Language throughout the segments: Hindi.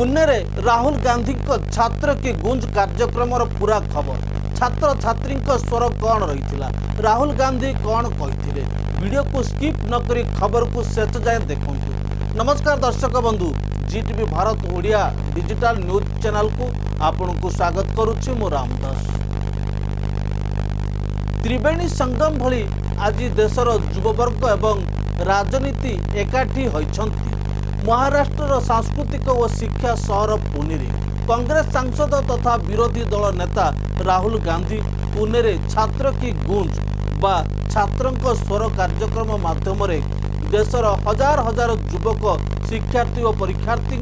पुणे रे राहुल गांधी को छात्र की गूंज कार्यक्रम पूरा खबर छात्र छात्री स्वर कौन रही राहुल गांधी कौन कही वीडियो को स्किप न करी खबर को शेष जाए देखु। नमस्कार दर्शक बंधु, Zee TV Bharat Odia digital news channel को आपण को स्वागत करुच्ची मु रामदास। त्रिवेणी संगम भली आज देशर युववर्ग एवं राजनीति एकाठी होइछन्ति। महाराष्ट्र सांस्कृतिक और शिक्षा सहर पुणे कांग्रेस सांसद तथा विरोधी दल नेता राहुल गांधी पुणे रे छात्र की गूंज बा छात्रों स्वर कार्यक्रम माध्यम देशर हजार हजार युवक शिक्षार्थी और परीक्षार्थी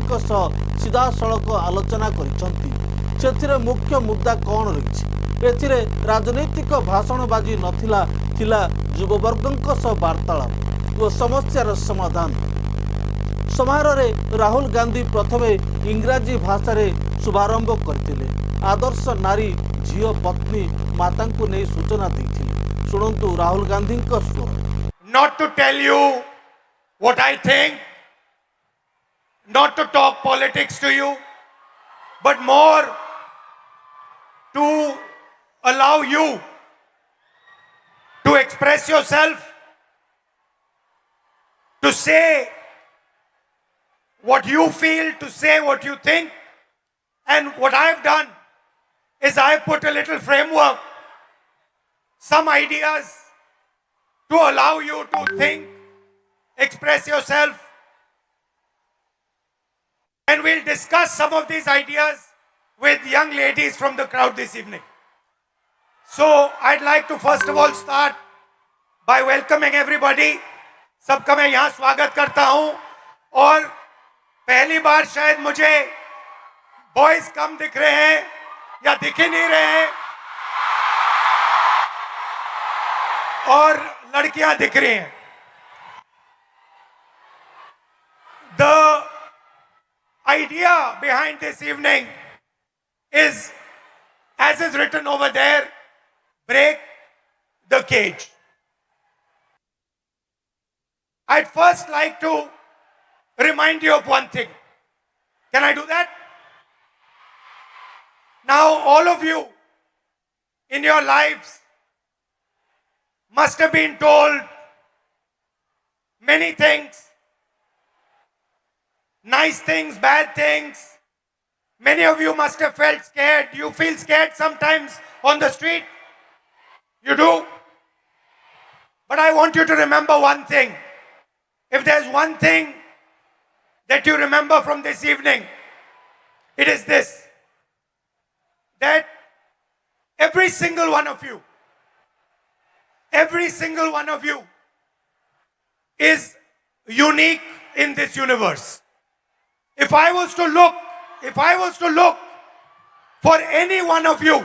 सीधा सड़क आलोचना कर मुख्य मुद्दा कौन रही राजनैतिक भाषणबाजी नथिला थिला युववर्गों सह वार्तालाप और समस्यार समाधान। समारोह राहुल गांधी प्रथम इंग्राजी भाषा रे शुभारंभ करथिले। आदर्श नारी झियो पत्नी माता को नहीं सूचना देथिले। सुनंतु राहुल गांधी का स्वर। Not to tell you what I think, not to talk politics to you, but more to allow you to express yourself, to say what you feel, to say what you think. And what I've done is I've put a little framework, some ideas to allow you to think, express yourself. And we'll discuss some of these ideas with young ladies from the crowd this evening. So I'd like to first of all start by welcoming everybody. सबका मैं यहाँ स्वागत करता हूँ और पहली बार शायद मुझे बॉयज कम दिख रहे हैं या दिख ही नहीं रहे हैं और लड़कियां दिख रही हैं। The idea behind this evening is, as is written over there, break the cage. I'd first like to remind you of one thing. Can I do that? Now, all of you in your lives must have been told many things, nice things, bad things. Many of you must have felt scared. You feel scared sometimes on the street. You do. But I want you to remember one thing. If there's one thing that you remember from this evening, it is this: that every single one of you is unique in this universe. If I was to look for any one of you,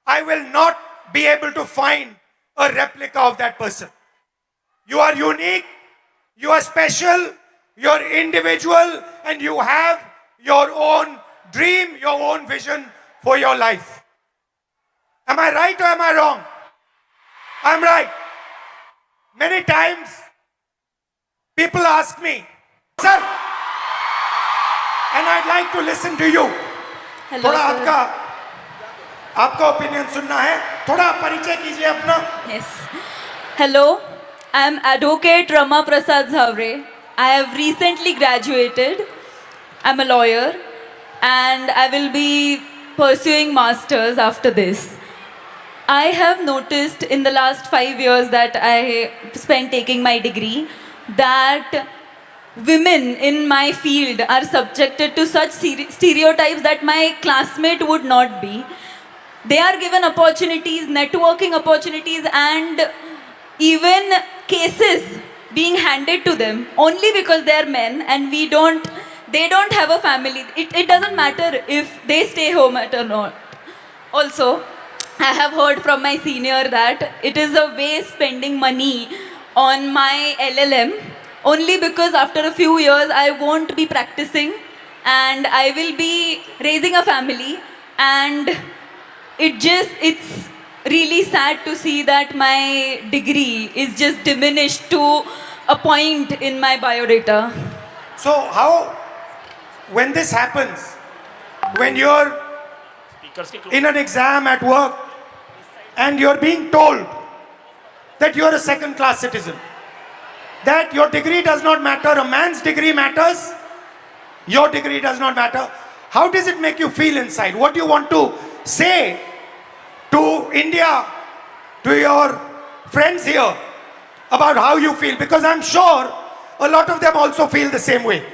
I will not be able to find a replica of that person. You are unique, you are special, you're individual, and you have your own dream, your own vision for your life. Am I right or am I wrong? I'm right. Many times people ask me, sir, and I'd like to listen to you. Hello, थोड़ा sir. आपका ओपिनियन सुनना है। थोड़ा परिचय कीजिए अपना। Yes. Hello, I am Advocate Rama Prasad Zavre. I have recently graduated. I'm a lawyer and I will be pursuing masters after this. I have noticed in the last 5 years that I spent taking my degree that women in my field are subjected to such stereotypes that my classmate would not be. They are given opportunities, networking opportunities, and even cases being handed to them only because they are men and they don't have a family. It doesn't matter if they stay home or not. Also, I have heard from my senior that it is a waste spending money on my LLM only because after a few years I won't be practicing and I will be raising a family, and it's really sad to see that my degree is just diminished to a point in my biodata. So when this happens, when you're in an exam at work and you're being told that you're a second-class citizen, that your degree does not matter, a man's degree matters, your degree does not matter, how does it make you feel inside? What do you want to say to India, to your friends here, about how you feel? Because I'm sure a lot of them also feel the same way.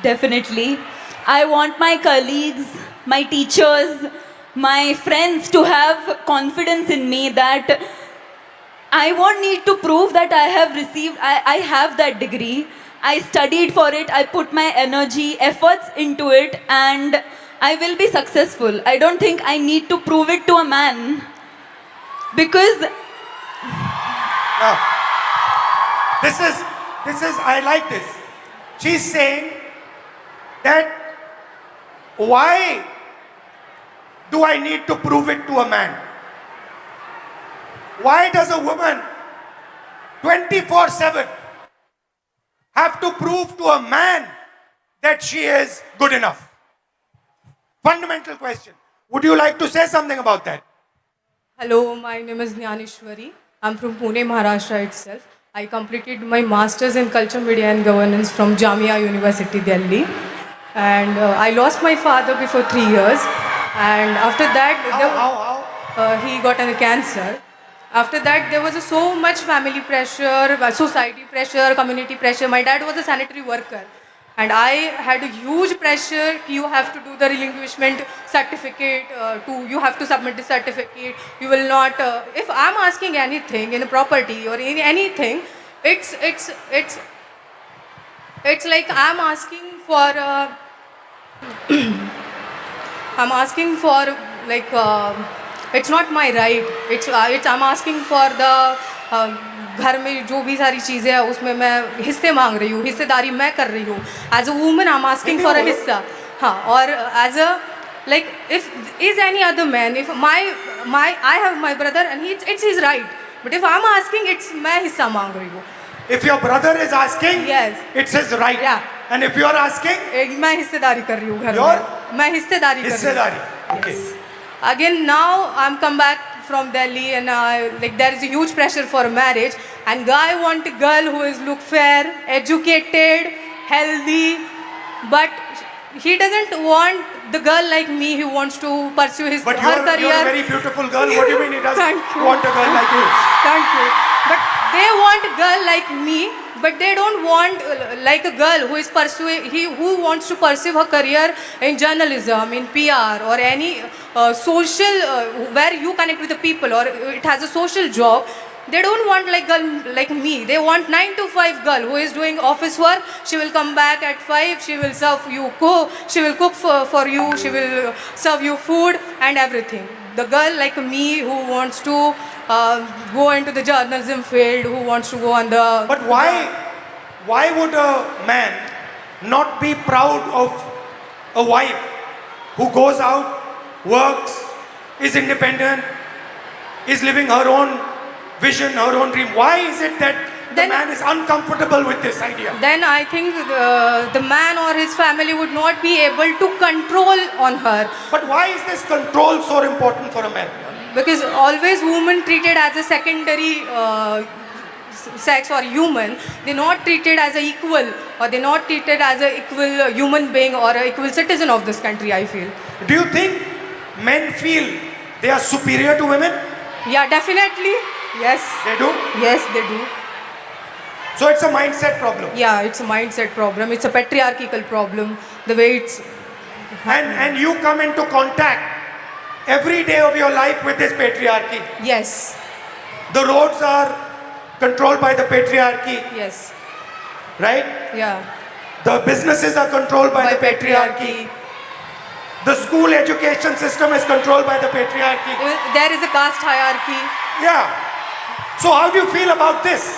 Definitely. I want my colleagues, my teachers, my friends to have confidence in me that I won't need to prove that I have that degree. I studied for it, I put my energy, efforts into it, and I will be successful. I don't think I need to prove it to a man. Because Now, this is, I like this. She's saying that why do I need to prove it to a man? Why does a woman 24/7 have to prove to a man that she is good enough? Fundamental question. Would you like to say something about that? Hello, my name is Jnaneshwari. I'm from Pune, Maharashtra itself. I completed my Masters in Culture, Media and Governance from Jamia University, Delhi. And I lost my father before 3 years. And after that, he got a cancer. After that, there was so much family pressure, society pressure, community pressure. My dad was a sanitary worker. And I had a huge pressure. You have to do the relinquishment certificate. You have to submit the certificate. You will not. If I'm asking anything in a property or in anything, it's like I'm asking for. I'm asking for like. It's not my right. I'm asking for the. घर में जो भी सारी चीज़ें हैं उसमें मैं हिस्से मांग रही हूँ, हिस्सेदारी मैं कर रही हूँ. As a woman I am asking for a हिस्सा. हाँ, और as a like if is any other man, if my I have my brother and it's his right, but if I am asking it's मैं हिस्सा मांग रही हूँ. If your brother is asking, Yes. it's his right. Yeah. And if you are asking, मैं हिस्सेदारी कर रही हूँ घर Your- में. मैं हिस्सेदारी कर रही हूँ. हिस्सेदारी. Okay. Again, now I'm come back from Delhi and like there is a huge pressure for marriage, and guy want a girl who is look fair, educated, healthy, but he doesn't want the girl like me who wants to pursue But her career. you're a very beautiful girl. What do you mean he doesn't Thank you. want a girl like you? Thank you. But they want a girl like me, but they don't want like a girl who is who wants to pursue her career in journalism, in PR, or any social where you connect with the people, or it has a social job. They don't want like girl like me. They want 9 to 5 girl who is doing office work. She will come back at 5. She will serve you She will cook for you. She will serve you food and everything. The girl like me who wants to go into the journalism field, who wants to go on the. But why would a man not be proud of a wife who goes out, works, is independent, is living her own vision, her own dream? Why is it that the Then- man is uncomfortable with this idea? Then I think the man or his family would not be able to control on her, But why is this control so important for a man? because always women treated as a secondary sex or human. They're not treated as a equal, or they're not treated as a equal human being or a equal citizen of this country, I feel. Do you think men feel they are superior to women? Yeah, definitely. Yes. They do? Yes, they do. So it's a mindset problem. Yeah, it's a mindset problem. It's a patriarchal problem. The way it's. And you come into contact every day of your life with this patriarchy. Yes. The roads are controlled by the patriarchy, Yes. right? Yeah. The businesses are controlled by the patriarchy. The school education system is controlled by the patriarchy. There is a caste hierarchy. Yeah. So how do you feel about this?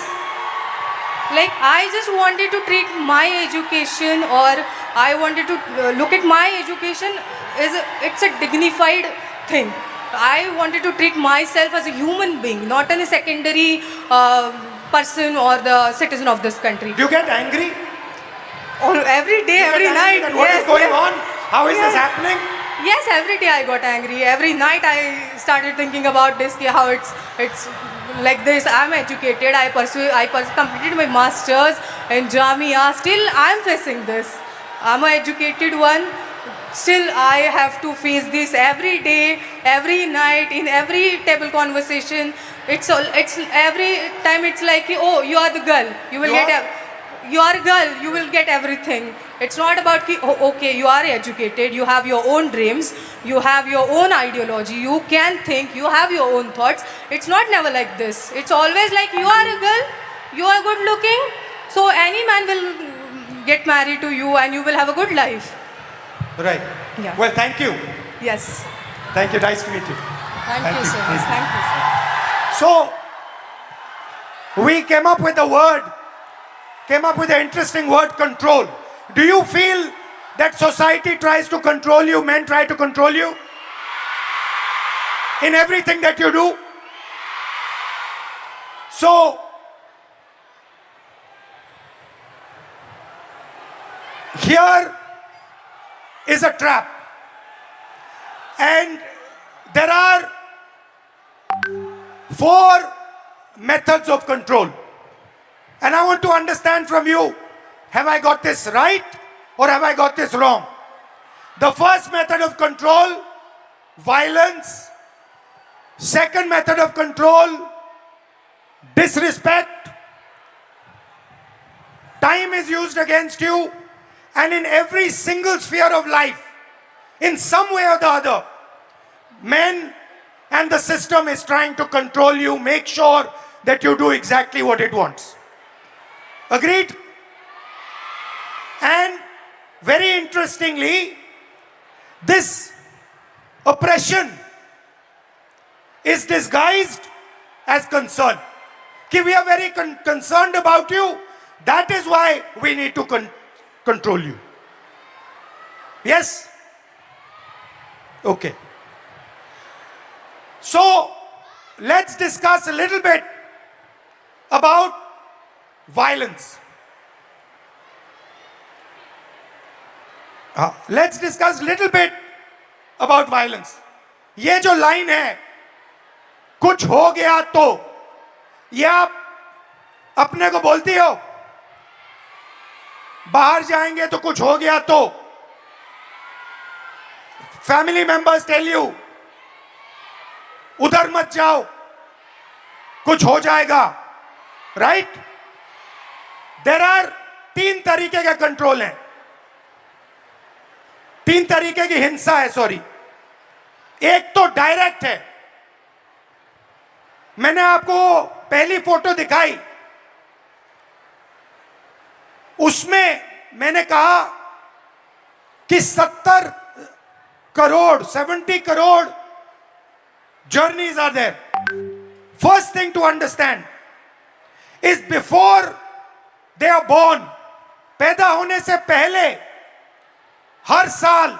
Like, I just wanted to treat my education, or I wanted to look at my education it's a dignified thing. I wanted to treat myself as a human being, not as a secondary person or the citizen of this country. Do you get angry every day, every Get angry night. that what is Yes, going yes. on? How is this Yes. happening? Yes, every day I got angry. Every night I started thinking about this, ki how it's like this. I'm educated. I completed my masters in Jamia. Still, I'm facing this. I'm an educated one. Still, I have to face this every day, every night, in every table conversation. It's every time. It's like, oh, you are the girl. You will You get. are? You are a girl, you will get everything. It's not about ki, oh, okay, you are educated, you have your own dreams, you have your own ideology, you can think, you have your own thoughts. It's not never like this. It's always like you are a girl, you are good looking, so any man will get married to you and you will have a good life. Right. Yeah. Well, thank you. Yes. Thank you. Nice to meet you. Thank Thank you you. so much. Thank you, sir. So, we came up with an interesting word, control. Do you feel that society tries to control you, men try to control you? In everything that you do? So, here is a trap. And there are 4 methods of control. And I want to understand from you, have I got this right or have I got this wrong? The first method of control, violence. Second method of control, disrespect. Time is used against you, and in every single sphere of life, in some way or the other, men and the system is trying to control you, make sure that you do exactly what it wants. Agreed? And very interestingly, this oppression is disguised as concern. Ki we are very concerned about you. That is why we need to control you. Yes? Okay. So, let's discuss a little bit about violence. Let's discuss a little bit about violence. ये जो लाइन है, कुछ हो गया तो, ये आप अपने को बोलती हो? बाहर जाएंगे तो कुछ हो गया तो? फैमिली मेंबर्स टेल यू, उधर मत जाओ, कुछ हो जाएगा, राइट? देयर आर 3 तरीके के कंट्रोल हैं, 3 तरीके की हिंसा है, सॉरी। एक तो डायरेक्ट है। मैंने आपको पहली फोटो दिखाई, उसमें मैंने कहा कि 70 crore journeys are there. First thing to understand is before they are born, पैदा होने से पहले हर साल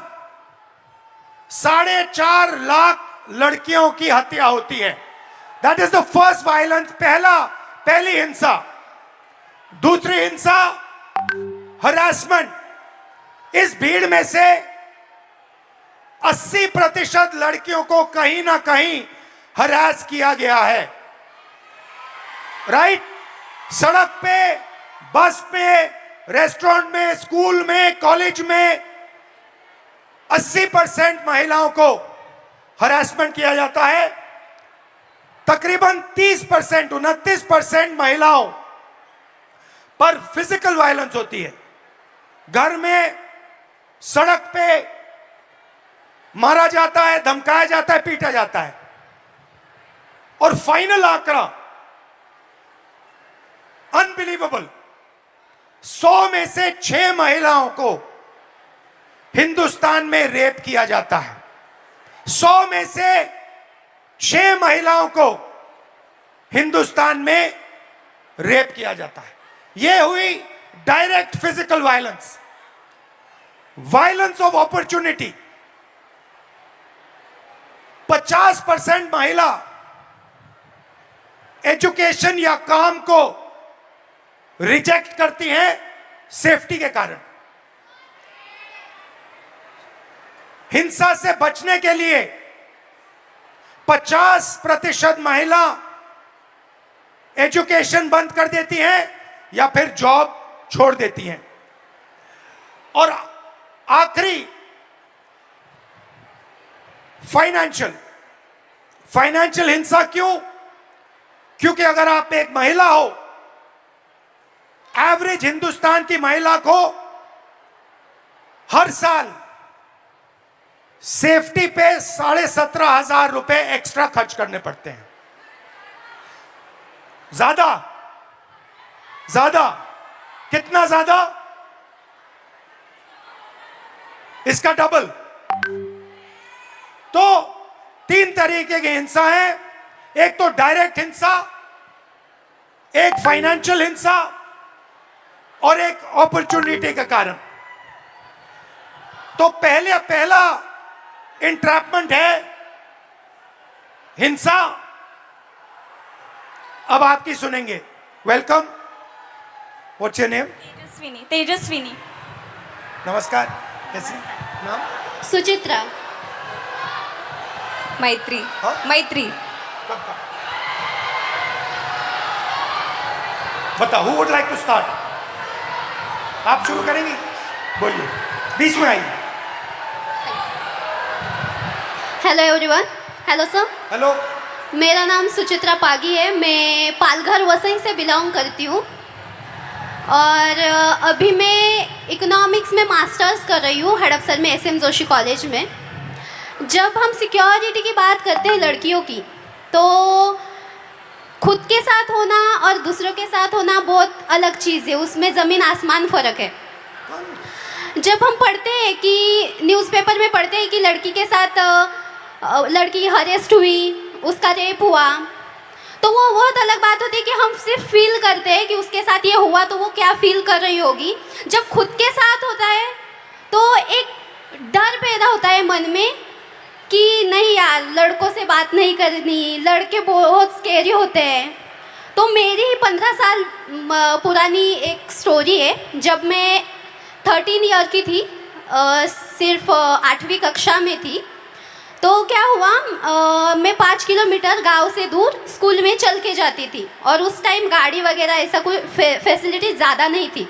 4.5 लाख लड़कियों की हत्या होती है. That is the first violence, पहली हिंसा. दूसरी हिंसा हरासमेंट. इस भीड़ में से 80% लड़कियों को कहीं ना कहीं हरास किया गया है, राइट? सड़क पे, बस पे, रेस्टोरेंट में, स्कूल में, कॉलेज में 80% महिलाओं को हरासमेंट किया जाता है. तकरीबन 30%, 29% महिलाओं पर फिजिकल वायलेंस होती है. घर में, सड़क पे मारा जाता है, धमकाया जाता है, पीटा जाता है. और फाइनल आंकड़ा अनबिलीवेबल, 100 में से 6 महिलाओं को हिंदुस्तान में रेप किया जाता है. 100 में से 6 महिलाओं को हिंदुस्तान में रेप किया जाता है. यह हुई direct physical violence. Violence of opportunity, 50% महिला एजुकेशन या काम को रिजेक्ट करती हैं सेफ्टी के कारण. हिंसा से बचने के लिए 50% महिला एजुकेशन बंद कर देती हैं या फिर जॉब छोड़ देती हैं। और आखिरी फाइनेंशियल हिंसा क्यों? क्योंकि अगर आप एक महिला हो, एवरेज हिंदुस्तान की महिला को हर साल सेफ्टी पे 17,500 रुपए एक्स्ट्रा खर्च करने पड़ते हैं। ज्यादा कितना ज्यादा? इसका डबल। तो 3 तरीके की हिंसा है, एक तो डायरेक्ट हिंसा, एक फाइनेंशियल हिंसा और एक अपॉर्चुनिटी का कारण। तो पहला इंट्रैपमेंट है हिंसा। अब आपकी सुनेंगे। Welcome. What's your name? Tejaswini. नमस्कार, कैसे नाम? सुचित्रा। मैत्री। हाँ? मैत्री। बताओ, who would like to start? आप शुरू करेंगी? बोलिए, बीच में आइए। Hello everyone. Hello sir. Hello. मेरा नाम सुचित्रा पागी है। मैं पालघर वसई से बिलोंग करती हूँ और अभी मैं इकोनॉमिक्स में मास्टर्स कर रही हूँ हड़पसर में SM जोशी कॉलेज में। जब हम सिक्योरिटी की बात करते हैं लड़कियों की, तो खुद के साथ होना और दूसरों के साथ होना बहुत अलग चीज़ है, उसमें ज़मीन आसमान फ़र्क है। जब हम पढ़ते हैं कि न्यूज़पेपर में पढ़ते हैं कि लड़की के साथ लड़की हरेस्ट हुई, उसका रेप हुआ, तो वो बहुत अलग बात होती है कि हम सिर्फ फील करते हैं कि उसके साथ ये हुआ तो वो क्या फील कर रही होगी। जब खुद के साथ होता है तो एक डर पैदा होता है मन में कि नहीं यार, लड़कों से बात नहीं करनी, लड़के बहुत स्केरी होते हैं। तो मेरी ही 15 साल पुरानी एक स्टोरी है। जब मैं 13 ईयर की थी, सिर्फ 8वीं कक्षा में थी, तो क्या हुआ, मैं 5 किलोमीटर गांव से दूर स्कूल में चल के जाती थी और उस टाइम गाड़ी वगैरह ऐसा कोई फैसिलिटी ज़्यादा नहीं थी।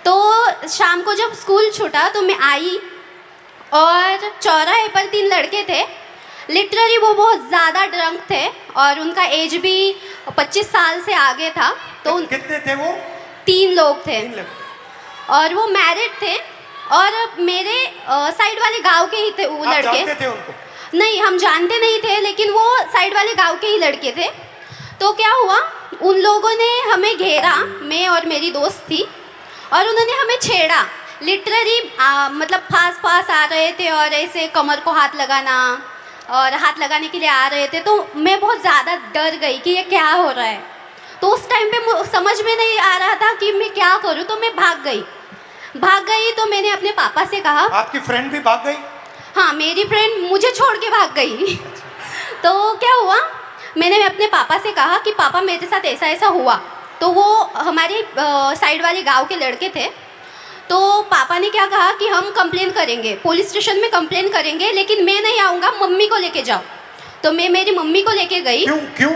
तो शाम को जब स्कूल छूटा तो मैं आई और चौराहे पर 3 लड़के थे। लिटरली वो बहुत ज़्यादा ड्रंक थे और उनका एज भी 25 साल से आगे था। तो कितने थे वो? 3 लोग थे 3 लोग। और वो मैरिड थे और मेरे साइड वाले गांव के ही थे वो आप लड़के। जानते थे उनको? नहीं, हम जानते नहीं थे, लेकिन वो साइड वाले गांव के ही लड़के थे। तो क्या हुआ, उन लोगों ने हमें घेरा, मैं और मेरी दोस्त थी, और उन्होंने हमें छेड़ा। लिटरली मतलब पास आ रहे थे और ऐसे कमर को हाथ लगाना और हाथ लगाने के लिए आ रहे थे। तो मैं बहुत ज़्यादा डर गई कि ये क्या हो रहा है। तो उस टाइम पे समझ में नहीं आ रहा था कि मैं क्या करूं, तो मैं भाग गई। तो मैंने अपने पापा से कहा। आपकी फ्रेंड भी भाग गई? हाँ, मेरी फ्रेंड मुझे छोड़ के भाग गई। तो क्या हुआ, मैंने अपने पापा से कहा कि पापा मेरे साथ ऐसा ऐसा हुआ। तो वो हमारे साइड वाले गांव के लड़के थे। तो पापा ने क्या कहा कि हम कंप्लेन करेंगे, पुलिस स्टेशन में कंप्लेन करेंगे, लेकिन मैं नहीं आऊँगा, मम्मी को लेके जाओ। तो मैं मेरी मम्मी को लेके गई। क्यों?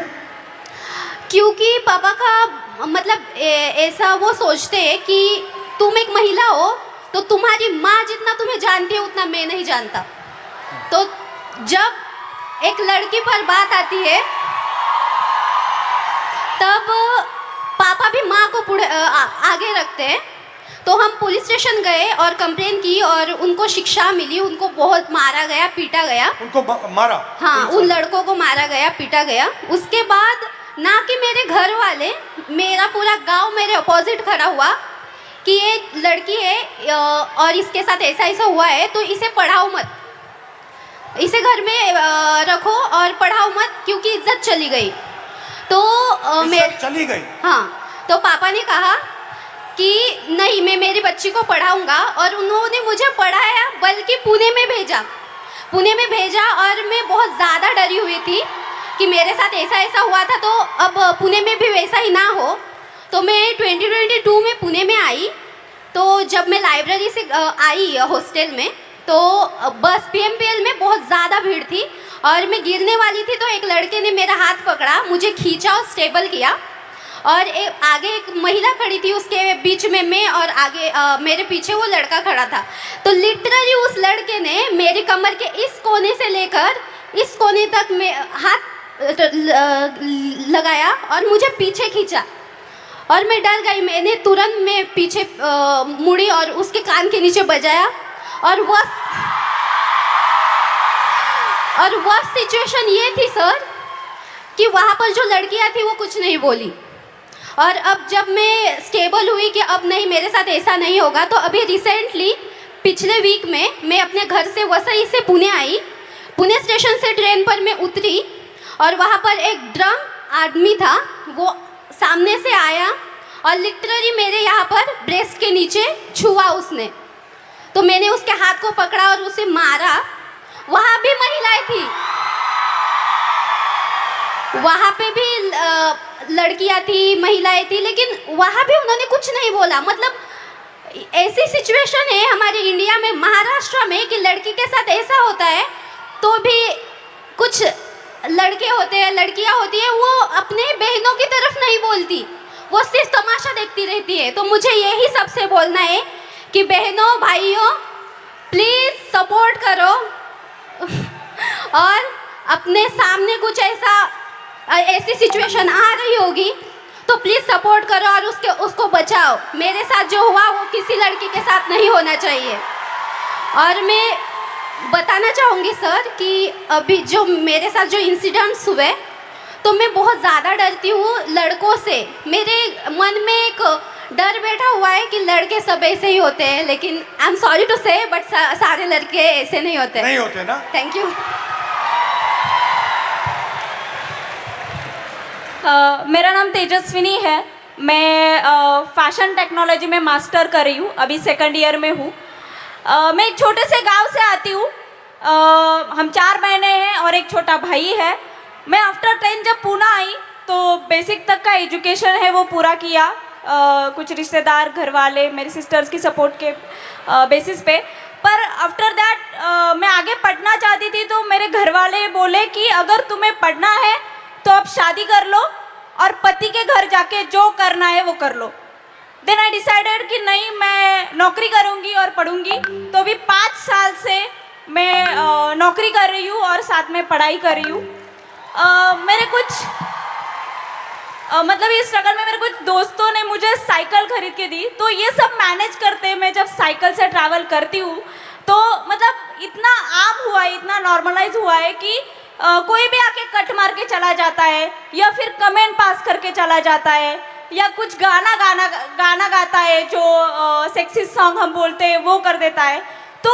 क्योंकि पापा का मतलब ऐसा वो सोचते हैं कि तुम एक महिला हो तो तुम्हारी माँ जितना तुम्हें जानती है उतना मैं नहीं जानता। तो जब एक लड़की पर बात आती है तब पापा भी माँ को आगे रखते हैं। तो हम पुलिस स्टेशन गए और कंप्लेन की और उनको शिक्षा मिली। उनको बहुत मारा गया, पीटा गया। उनको मारा? हाँ, उन लड़कों को मारा गया, पीटा गया। उसके बाद ना कि मेरे घर वाले, मेरा पूरा गांव मेरे अपोजिट खड़ा हुआ कि ये लड़की है और इसके साथ ऐसा ऐसा हुआ है, तो इसे पढ़ाओ मत, इसे घर में रखो और पढ़ाओ मत, क्योंकि इज्जत चली गई। तो इज्जत चली गई? हाँ। तो पापा ने कहा कि नहीं, मैं मेरी बच्ची को पढ़ाऊंगा, और उन्होंने मुझे पढ़ाया, बल्कि पुणे में भेजा। और मैं बहुत ज़्यादा डरी हुई थी कि मेरे साथ ऐसा ऐसा हुआ था, तो अब पुणे में भी वैसा ही ना हो। तो मैं 2022 में पुणे में आई। तो जब मैं लाइब्रेरी से आई हॉस्टल में, तो बस PMPL में बहुत ज़्यादा भीड़ थी और मैं गिरने वाली थी, तो एक लड़के ने मेरा हाथ पकड़ा, मुझे खींचा और स्टेबल किया। और आगे एक महिला खड़ी थी, उसके बीच में मैं और आगे मेरे पीछे वो लड़का खड़ा था। तो लिटरली उस लड़के ने मेरे कमर के इस कोने से लेकर इस कोने तक में हाथ लगाया और मुझे पीछे खींचा और मैं डर गई। मैंने तुरंत में पीछे मुड़ी और उसके कान के नीचे बजाया और वह सिचुएशन ये थी सर कि वहाँ पर जो लड़कियाँ थी वो कुछ नहीं बोली। और अब जब मैं स्टेबल हुई कि अब नहीं, मेरे साथ ऐसा नहीं होगा, तो अभी रिसेंटली पिछले वीक में मैं अपने घर से वसई से पुणे आई। पुणे स्टेशन से ट्रेन पर मैं उतरी और वहाँ पर एक ड्रंक आदमी था, वो सामने से आया और लिटरली मेरे यहाँ पर ब्रेस्ट के नीचे छुआ उसने। तो मैंने उसके हाथ को पकड़ा और उसे मारा। वहाँ भी महिलाएं थी, वहाँ पे भी लड़कियाँ थी, महिलाएं थी, लेकिन वहाँ भी उन्होंने कुछ नहीं बोला। मतलब ऐसी सिचुएशन है हमारे इंडिया में, महाराष्ट्र में, कि लड़की के साथ ऐसा होता है तो भी कुछ लड़के होते हैं, लड़कियाँ होती है, वो अपने बहनों की तरफ नहीं बोलती, वो सिर्फ तमाशा देखती रहती है। तो मुझे यही सबसे बोलना है कि बहनों भाइयों प्लीज़ सपोर्ट करो और अपने सामने कुछ ऐसी सिचुएशन आ रही होगी तो प्लीज़ सपोर्ट करो और उसको बचाओ। मेरे साथ जो हुआ वो किसी लड़की के साथ नहीं होना चाहिए। और मैं बताना चाहूँगी सर कि अभी जो मेरे साथ जो इंसिडेंट्स हुए, तो मैं बहुत ज़्यादा डरती हूँ लड़कों से। मेरे मन में एक डर बैठा हुआ है कि लड़के सब ऐसे ही होते हैं, लेकिन आई एम सॉरी टू से बट सारे लड़के ऐसे नहीं होते ना। Thank you. मेरा नाम तेजस्विनी है। मैं फैशन टेक्नोलॉजी में मास्टर कर रही हूँ, अभी 2nd ईयर में हूँ। मैं एक छोटे से गांव से आती हूँ। हम 4 बहनें हैं और एक छोटा भाई है। मैं आफ्टर 10 जब पूना आई तो बेसिक तक का एजुकेशन है वो पूरा किया। कुछ रिश्तेदार, घर वाले, मेरी सिस्टर्स की सपोर्ट के बेसिस पे। पर आफ्टर दैट मैं आगे पढ़ना चाहती थी, तो मेरे घर वाले बोले कि अगर तुम्हें पढ़ना है तो अब शादी कर लो और पति के घर जाके जो करना है वो कर लो। देन आई डिसाइडेड कि नहीं, मैं नौकरी करूँगी और पढ़ूँगी। तो अभी 5 साल से मैं नौकरी कर रही हूँ और साथ में पढ़ाई कर रही हूँ। मेरे कुछ मतलब इस स्ट्रगल में मेरे कुछ दोस्तों ने मुझे साइकिल खरीद के दी, तो ये सब मैनेज करते मैं जब साइकिल से ट्रैवल करती हूँ तो मतलब इतना आम हुआ है, इतना नॉर्मलाइज हुआ है कि कोई भी आके कट मार के चला जाता है या फिर कमेंट पास करके चला जाता है या कुछ गाना गाता है जो सेक्सी सॉन्ग हम बोलते हैं वो कर देता है। तो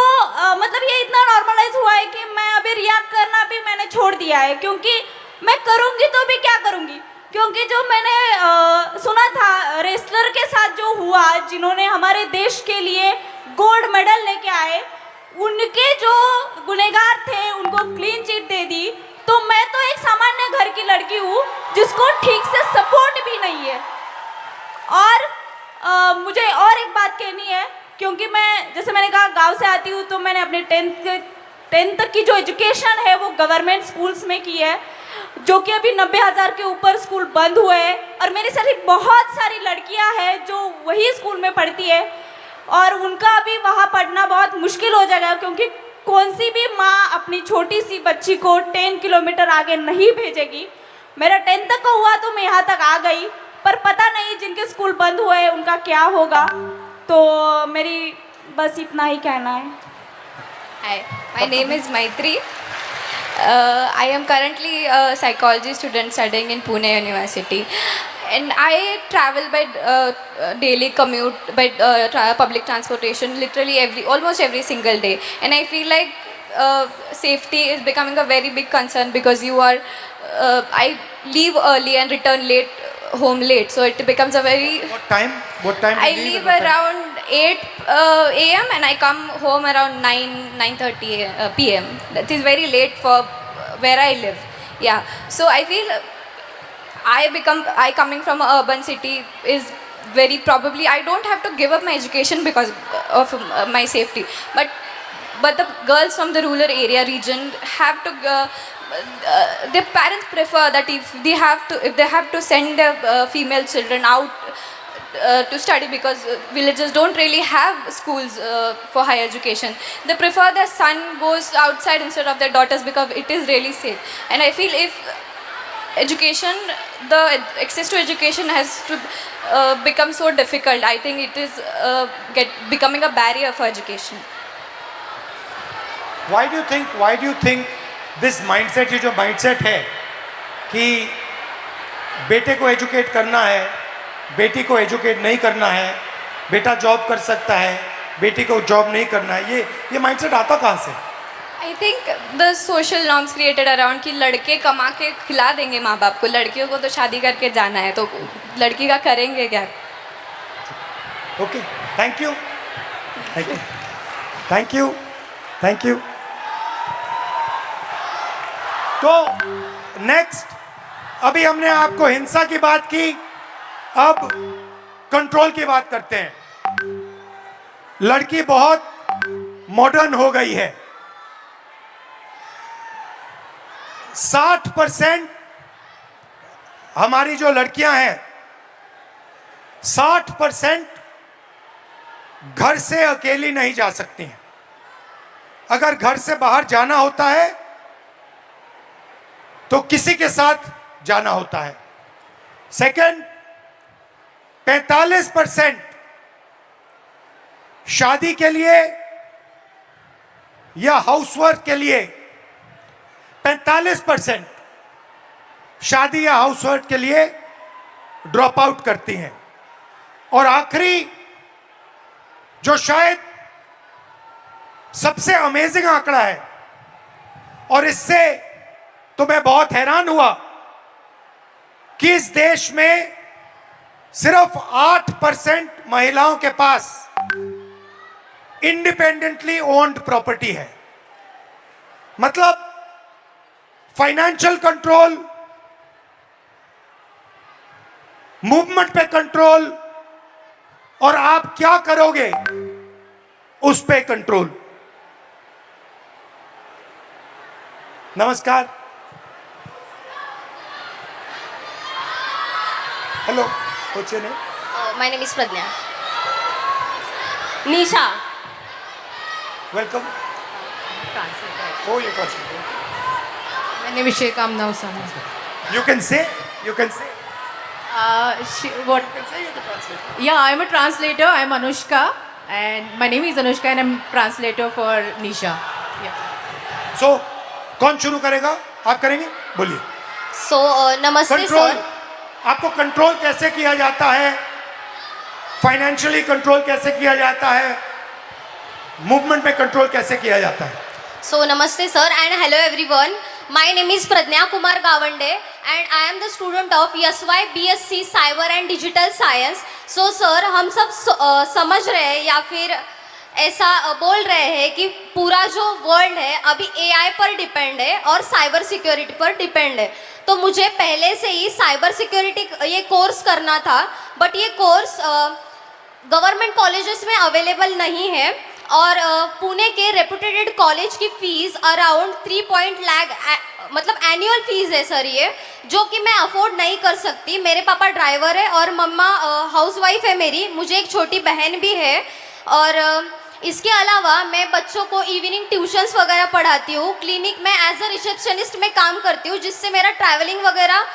मतलब ये इतना नॉर्मलाइज हुआ है कि मैं अभी रिएक्ट करना भी मैंने छोड़ दिया है, क्योंकि मैं करूँगी तो भी क्या करूँगी। क्योंकि जो मैंने सुना था रेसलर के साथ जो हुआ, जिन्होंने हमारे देश के लिए गोल्ड मेडल लेके आए, उनके जो गुनहगार थे उनको क्लीन चिट दे दी। तो मैं तो एक सामान्य घर की लड़की हूँ जिसको ठीक से सपोर्ट भी नहीं है। और मुझे और एक बात कहनी है, क्योंकि मैं जैसे मैंने कहा गांव से आती हूँ, तो मैंने अपने 10th तक की जो एजुकेशन है वो गवर्नमेंट स्कूल्स में की है, जो कि अभी 90,000 के ऊपर स्कूल बंद हुए हैं। और मेरी सारी बहुत सारी लड़कियां हैं जो वही स्कूल में पढ़ती है और उनका अभी वहाँ पढ़ना बहुत मुश्किल हो जाएगा, क्योंकि कौन सी भी माँ अपनी छोटी सी बच्ची को 10 किलोमीटर आगे नहीं भेजेगी। मेरा 10th तक का हुआ तो मैं यहाँ तक आ गई, पर पता नहीं जिनके स्कूल बंद हुए हैं उनका क्या होगा। तो मेरी बस इतना ही कहना है। Hi, my name is Maitri. I am currently a psychology student studying in Pune University, and I travel by daily commute by public transportation literally almost every single day, and I feel like safety is becoming a very big concern because I leave early and return home late, so it becomes a very. What time? I leave around 8 a.m. and I come home around 9:30 p.m. That is very late for where I live. Yeah, so I feel I coming from an urban city is very probably I don't have to give up my education because of my safety, but but the girls from the rural area region have to. Their parents prefer that if they have to send their female children out to study, because villages don't really have schools for higher education. They prefer their son goes outside instead of their daughters because it is really safe. And I feel if education, the access to education has to become so difficult, I think it is becoming a barrier for education. Why do you think this mindset, ये जो mindset है कि बेटे को एजुकेट करना है, बेटी को एजुकेट नहीं करना है, बेटा जॉब कर सकता है, बेटी को जॉब नहीं करना है, ये माइंडसेट आता कहाँ से? I think the social norms created around कि लड़के कमा के खिला देंगे माँ बाप को, लड़कियों को तो शादी करके जाना है, तो लड़की का करेंगे क्या? Okay, thank you, thank you, thank you, thank you. तो नेक्स्ट, अभी हमने आपको हिंसा की बात की, अब कंट्रोल की बात करते हैं। लड़की बहुत मॉडर्न हो गई है। 60% हमारी जो लड़कियां हैं, 60% घर से अकेली नहीं जा सकती हैं। अगर घर से बाहर जाना होता है तो किसी के साथ जाना होता है। सेकंड, 45% शादी के लिए या हाउसवर्क के लिए, 45% शादी या हाउसवर्क के लिए ड्रॉप आउट करती हैं। और आखिरी, जो शायद सबसे अमेजिंग आंकड़ा है, और इससे तो मैं बहुत हैरान हुआ कि इस देश में सिर्फ 8% महिलाओं के पास इंडिपेंडेंटली ओन्ड प्रॉपर्टी है। मतलब फाइनेंशियल कंट्रोल, मूवमेंट पे कंट्रोल, और आप क्या करोगे उस पे कंट्रोल। नमस्कार, hello, what's your name? My name is Pradnya. Nisha. Welcome. Oh, you can say. My name is Sheikh Amna Usama. You can say. What? Yeah, I'm a translator. I'm Anushka, and my name is Anushka, and I'm translator for Nisha. Yeah. So, कौन शुरू करेगा? आप करेंगे? बोलिए। So, नमस्ते कंट्रोल, सर। आपको कंट्रोल कैसे किया जाता है? फाइनेंशियली कंट्रोल कैसे किया जाता है? मूवमेंट में कंट्रोल कैसे किया जाता है? So, namaste sir and hello everyone. My name is Pradnya Kumar Gawande and I am the student of SY BSc Cyber and Digital Science. So sir, हम सब समझ रहे हैं या फिर ऐसा बोल रहे हैं कि पूरा जो वर्ल्ड है अभी AI पर डिपेंड है और साइबर सिक्योरिटी पर डिपेंड है। तो मुझे पहले से ही साइबर सिक्योरिटी ये कोर्स करना था, बट ये कोर्स गवर्नमेंट कॉलेजेस में अवेलेबल नहीं है और पुणे के रेपुटेड कॉलेज की फ़ीस अराउंड 3 लाख मतलब एनुअल फ़ीस है सर ये, जो कि मैं अफोर्ड नहीं कर सकती। मेरे पापा ड्राइवर है और मम्मा हाउसवाइफ है मेरी, मुझे एक छोटी बहन भी है और इसके अलावा मैं बच्चों को इवनिंग ट्यूशन्स वगैरह पढ़ाती हूँ। क्लिनिक में एज अ रिसेप्शनिस्ट में काम करती हूँ, जिससे मेरा ट्रैवलिंग वगैरह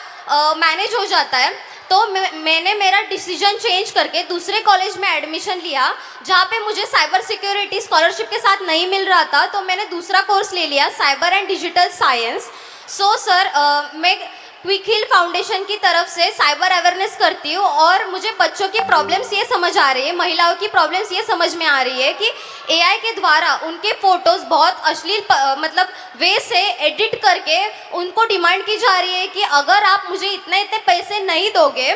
मैनेज हो जाता है। तो मैंने मेरा डिसीजन चेंज करके दूसरे कॉलेज में एडमिशन लिया, जहाँ पे मुझे साइबर सिक्योरिटी स्कॉलरशिप के साथ नहीं मिल रहा था, तो मैंने दूसरा कोर्स ले लिया, cyber and digital science. So sir, मैं क्विक हिल फाउंडेशन की तरफ से साइबर अवेयरनेस करती हूँ और मुझे बच्चों की प्रॉब्लम्स ये समझ आ रही है, महिलाओं की प्रॉब्लम्स ये समझ में आ रही है कि एआई के द्वारा उनके फ़ोटोज़ बहुत अश्लील मतलब वे से एडिट करके उनको डिमांड की जा रही है कि अगर आप मुझे इतने पैसे नहीं दोगे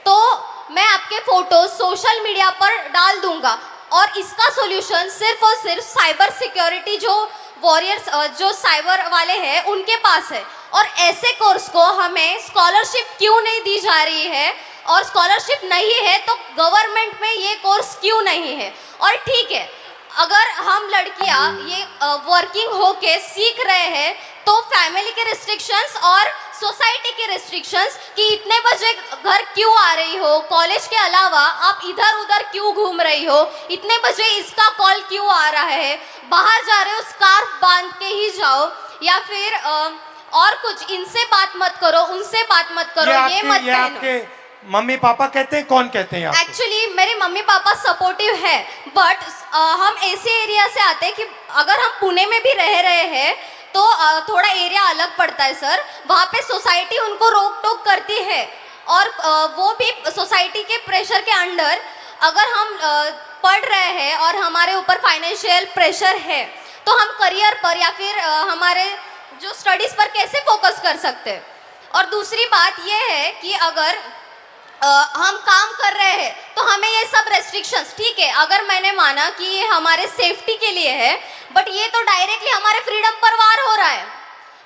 तो मैं आपके फ़ोटोज़ सोशल मीडिया पर डाल दूँगा। और इसका सोल्यूशन सिर्फ और सिर्फ साइबर सिक्योरिटी जो वॉरियर्स जो साइबर वाले हैं उनके पास है। और ऐसे कोर्स को हमें स्कॉलरशिप क्यों नहीं दी जा रही है, और स्कॉलरशिप नहीं है तो गवर्नमेंट में ये कोर्स क्यों नहीं है। और ठीक है, अगर हम लड़कियां ये वर्किंग होके सीख रहे हैं तो फैमिली के रिस्ट्रिक्शंस और सोसाइटी के रिस्ट्रिक्शंस कि इतने बजे घर क्यों आ रही हो, कॉलेज के अलावा आप इधर उधर क्यों घूम रही हो, इतने बजे इसका कॉल क्यों आ रहा है, बाहर जा रहे हो स्कार्फ बांध के ही जाओ, या फिर और कुछ, इनसे बात मत करो, उनसे बात मत करो, ये मत ये पहनो। आपके मम्मी पापा कहते हैं, कौन कहते हैं आपको? एक्चुअली मेरे मम्मी पापा सपोर्टिव है, बट हम ऐसे एरिया से आते हैं कि अगर हम पुणे में भी रह रहे हैं तो थोड़ा एरिया अलग पड़ता है सर, वहाँ पे सोसाइटी उनको रोक टोक करती है, और वो भी सोसाइटी के प्रेशर के अंडर अगर हम पढ़ रहे हैं और हमारे ऊपर फाइनेंशियल प्रेशर है तो हम करियर पर या फिर हमारे जो स्टडीज़ पर कैसे फोकस कर सकते हैं। और दूसरी बात ये है कि अगर हम काम कर रहे हैं तो हमें ये सब रेस्ट्रिक्शंस, ठीक है अगर मैंने माना कि ये हमारे सेफ्टी के लिए है, बट ये तो डायरेक्टली हमारे फ्रीडम पर वार हो रहा है।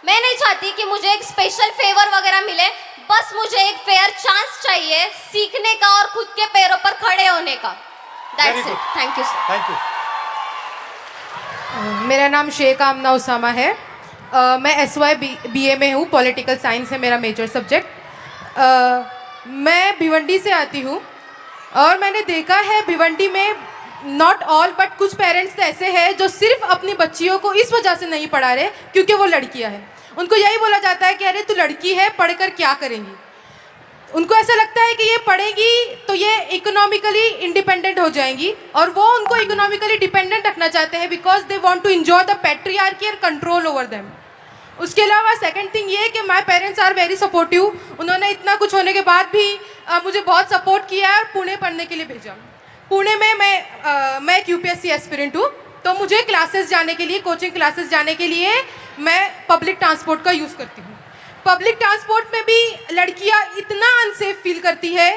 मैं नहीं चाहती कि मुझे एक स्पेशल फेवर वगैरह मिले, बस मुझे एक फेयर चांस चाहिए सीखने का और खुद के पैरों पर खड़े होने का। Very that's good. It, thank you sir. Thank you. मेरा नाम शेख आमना उसामा है। मैं SY BA में हूँ, पॉलिटिकल साइंस है मेरा मेजर सब्जेक्ट। मैं भिवंडी से आती हूँ और मैंने देखा है भिवंडी में नॉट ऑल बट कुछ पेरेंट्स ऐसे हैं जो सिर्फ अपनी बच्चियों को इस वजह से नहीं पढ़ा रहे क्योंकि वो लड़कियाँ हैं। उनको यही बोला जाता है कि अरे तू लड़की है, पढ़कर क्या करेंगी। उनको ऐसा लगता है कि ये पढ़ेगी तो ये इकोनॉमिकली इंडिपेंडेंट हो जाएंगी, और वो उनको इकोनॉमिकली डिपेंडेंट रखना चाहते हैं because they want to enjoy the patriarchy and control over them. उसके अलावा सेकंड थिंग ये कि my parents are very supportive. उन्होंने इतना कुछ होने के बाद भी मुझे बहुत सपोर्ट किया है और पुणे पढ़ने के लिए भेजा। पुणे में मैं एक UPSC एस्पिरेंट हूँ, तो मुझे क्लासेस जाने के लिए, कोचिंग क्लासेस जाने के लिए मैं पब्लिक ट्रांसपोर्ट का यूज़ करती हूँ। पब्लिक ट्रांसपोर्ट में भी लड़कियाँ इतना अनसेफ फील करती है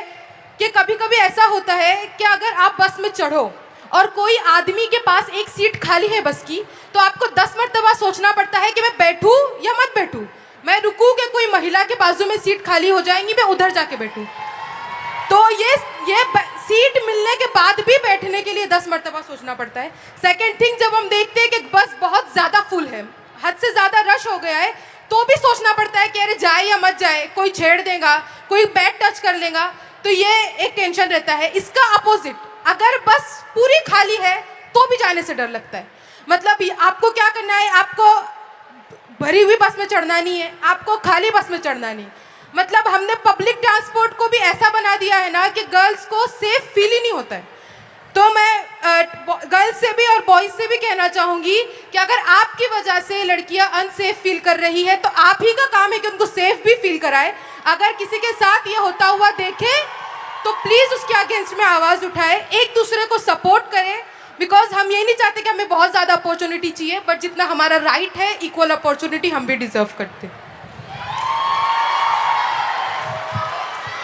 कि कभी कभी ऐसा होता है कि अगर आप बस में चढ़ो और कोई आदमी के पास एक सीट खाली है बस की, तो आपको 10 मरतबा सोचना पड़ता है कि मैं बैठूं या मत बैठूं, मैं रुकूं कि कोई महिला के बाजू में सीट खाली हो जाएंगी, मैं उधर जाके बैठूं। तो ये सीट मिलने के बाद भी बैठने के लिए 10 मरतबा सोचना पड़ता है। सेकेंड थिंग, जब हम देखते हैं कि बस बहुत ज़्यादा फुल है, हद से ज़्यादा रश हो गया है, तो भी सोचना पड़ता है कि अरे जाए या मत जाए, कोई छेड़ देगा, कोई बैग टच कर लेगा, तो ये एक टेंशन रहता है। इसका अपोजिट, अगर बस पूरी खाली है तो भी जाने से डर लगता है। मतलब आपको क्या करना है, आपको भरी हुई बस में चढ़ना नहीं है, आपको खाली बस में चढ़ना नहीं। मतलब हमने पब्लिक ट्रांसपोर्ट को भी ऐसा बना दिया है ना कि गर्ल्स को सेफ फील ही नहीं होता है। तो मैं गर्ल्स से भी और बॉयज़ से भी कहना चाहूँगी कि अगर आपकी वजह से लड़कियाँ अनसेफ फील कर रही है तो आप ही का काम है कि उनको सेफ भी फील कराए। अगर किसी के साथ ये होता हुआ देखें तो प्लीज़ उसके अगेंस्ट में आवाज़ उठाए, एक दूसरे को सपोर्ट करें, बिकॉज हम ये नहीं चाहते कि हमें बहुत ज़्यादा अपॉर्चुनिटी चाहिए, बट जितना हमारा राइट है इक्वल अपॉर्चुनिटी हम भी डिजर्व करते हैं।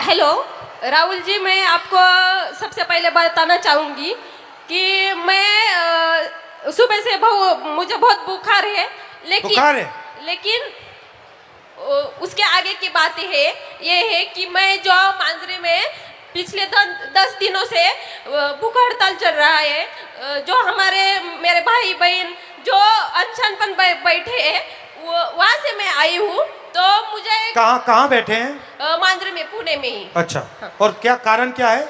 हेलो राहुल जी, मैं आपको सबसे पहले बताना चाहूँगी कि मैं सुबह से मुझे बहुत बुखार है, लेकिन उसके आगे की बात ये है कि मैं जो मांजरे में पिछले 10 दिनों से भूख हड़ताल चल रहा है, जो मेरे भाई बहन जो अनशन पर बैठे हैं वहाँ से मैं आई हूँ। तो मुझे कहाँ बैठे हैं? मांजरे में, पुणे में ही। अच्छा, और क्या कारण क्या है?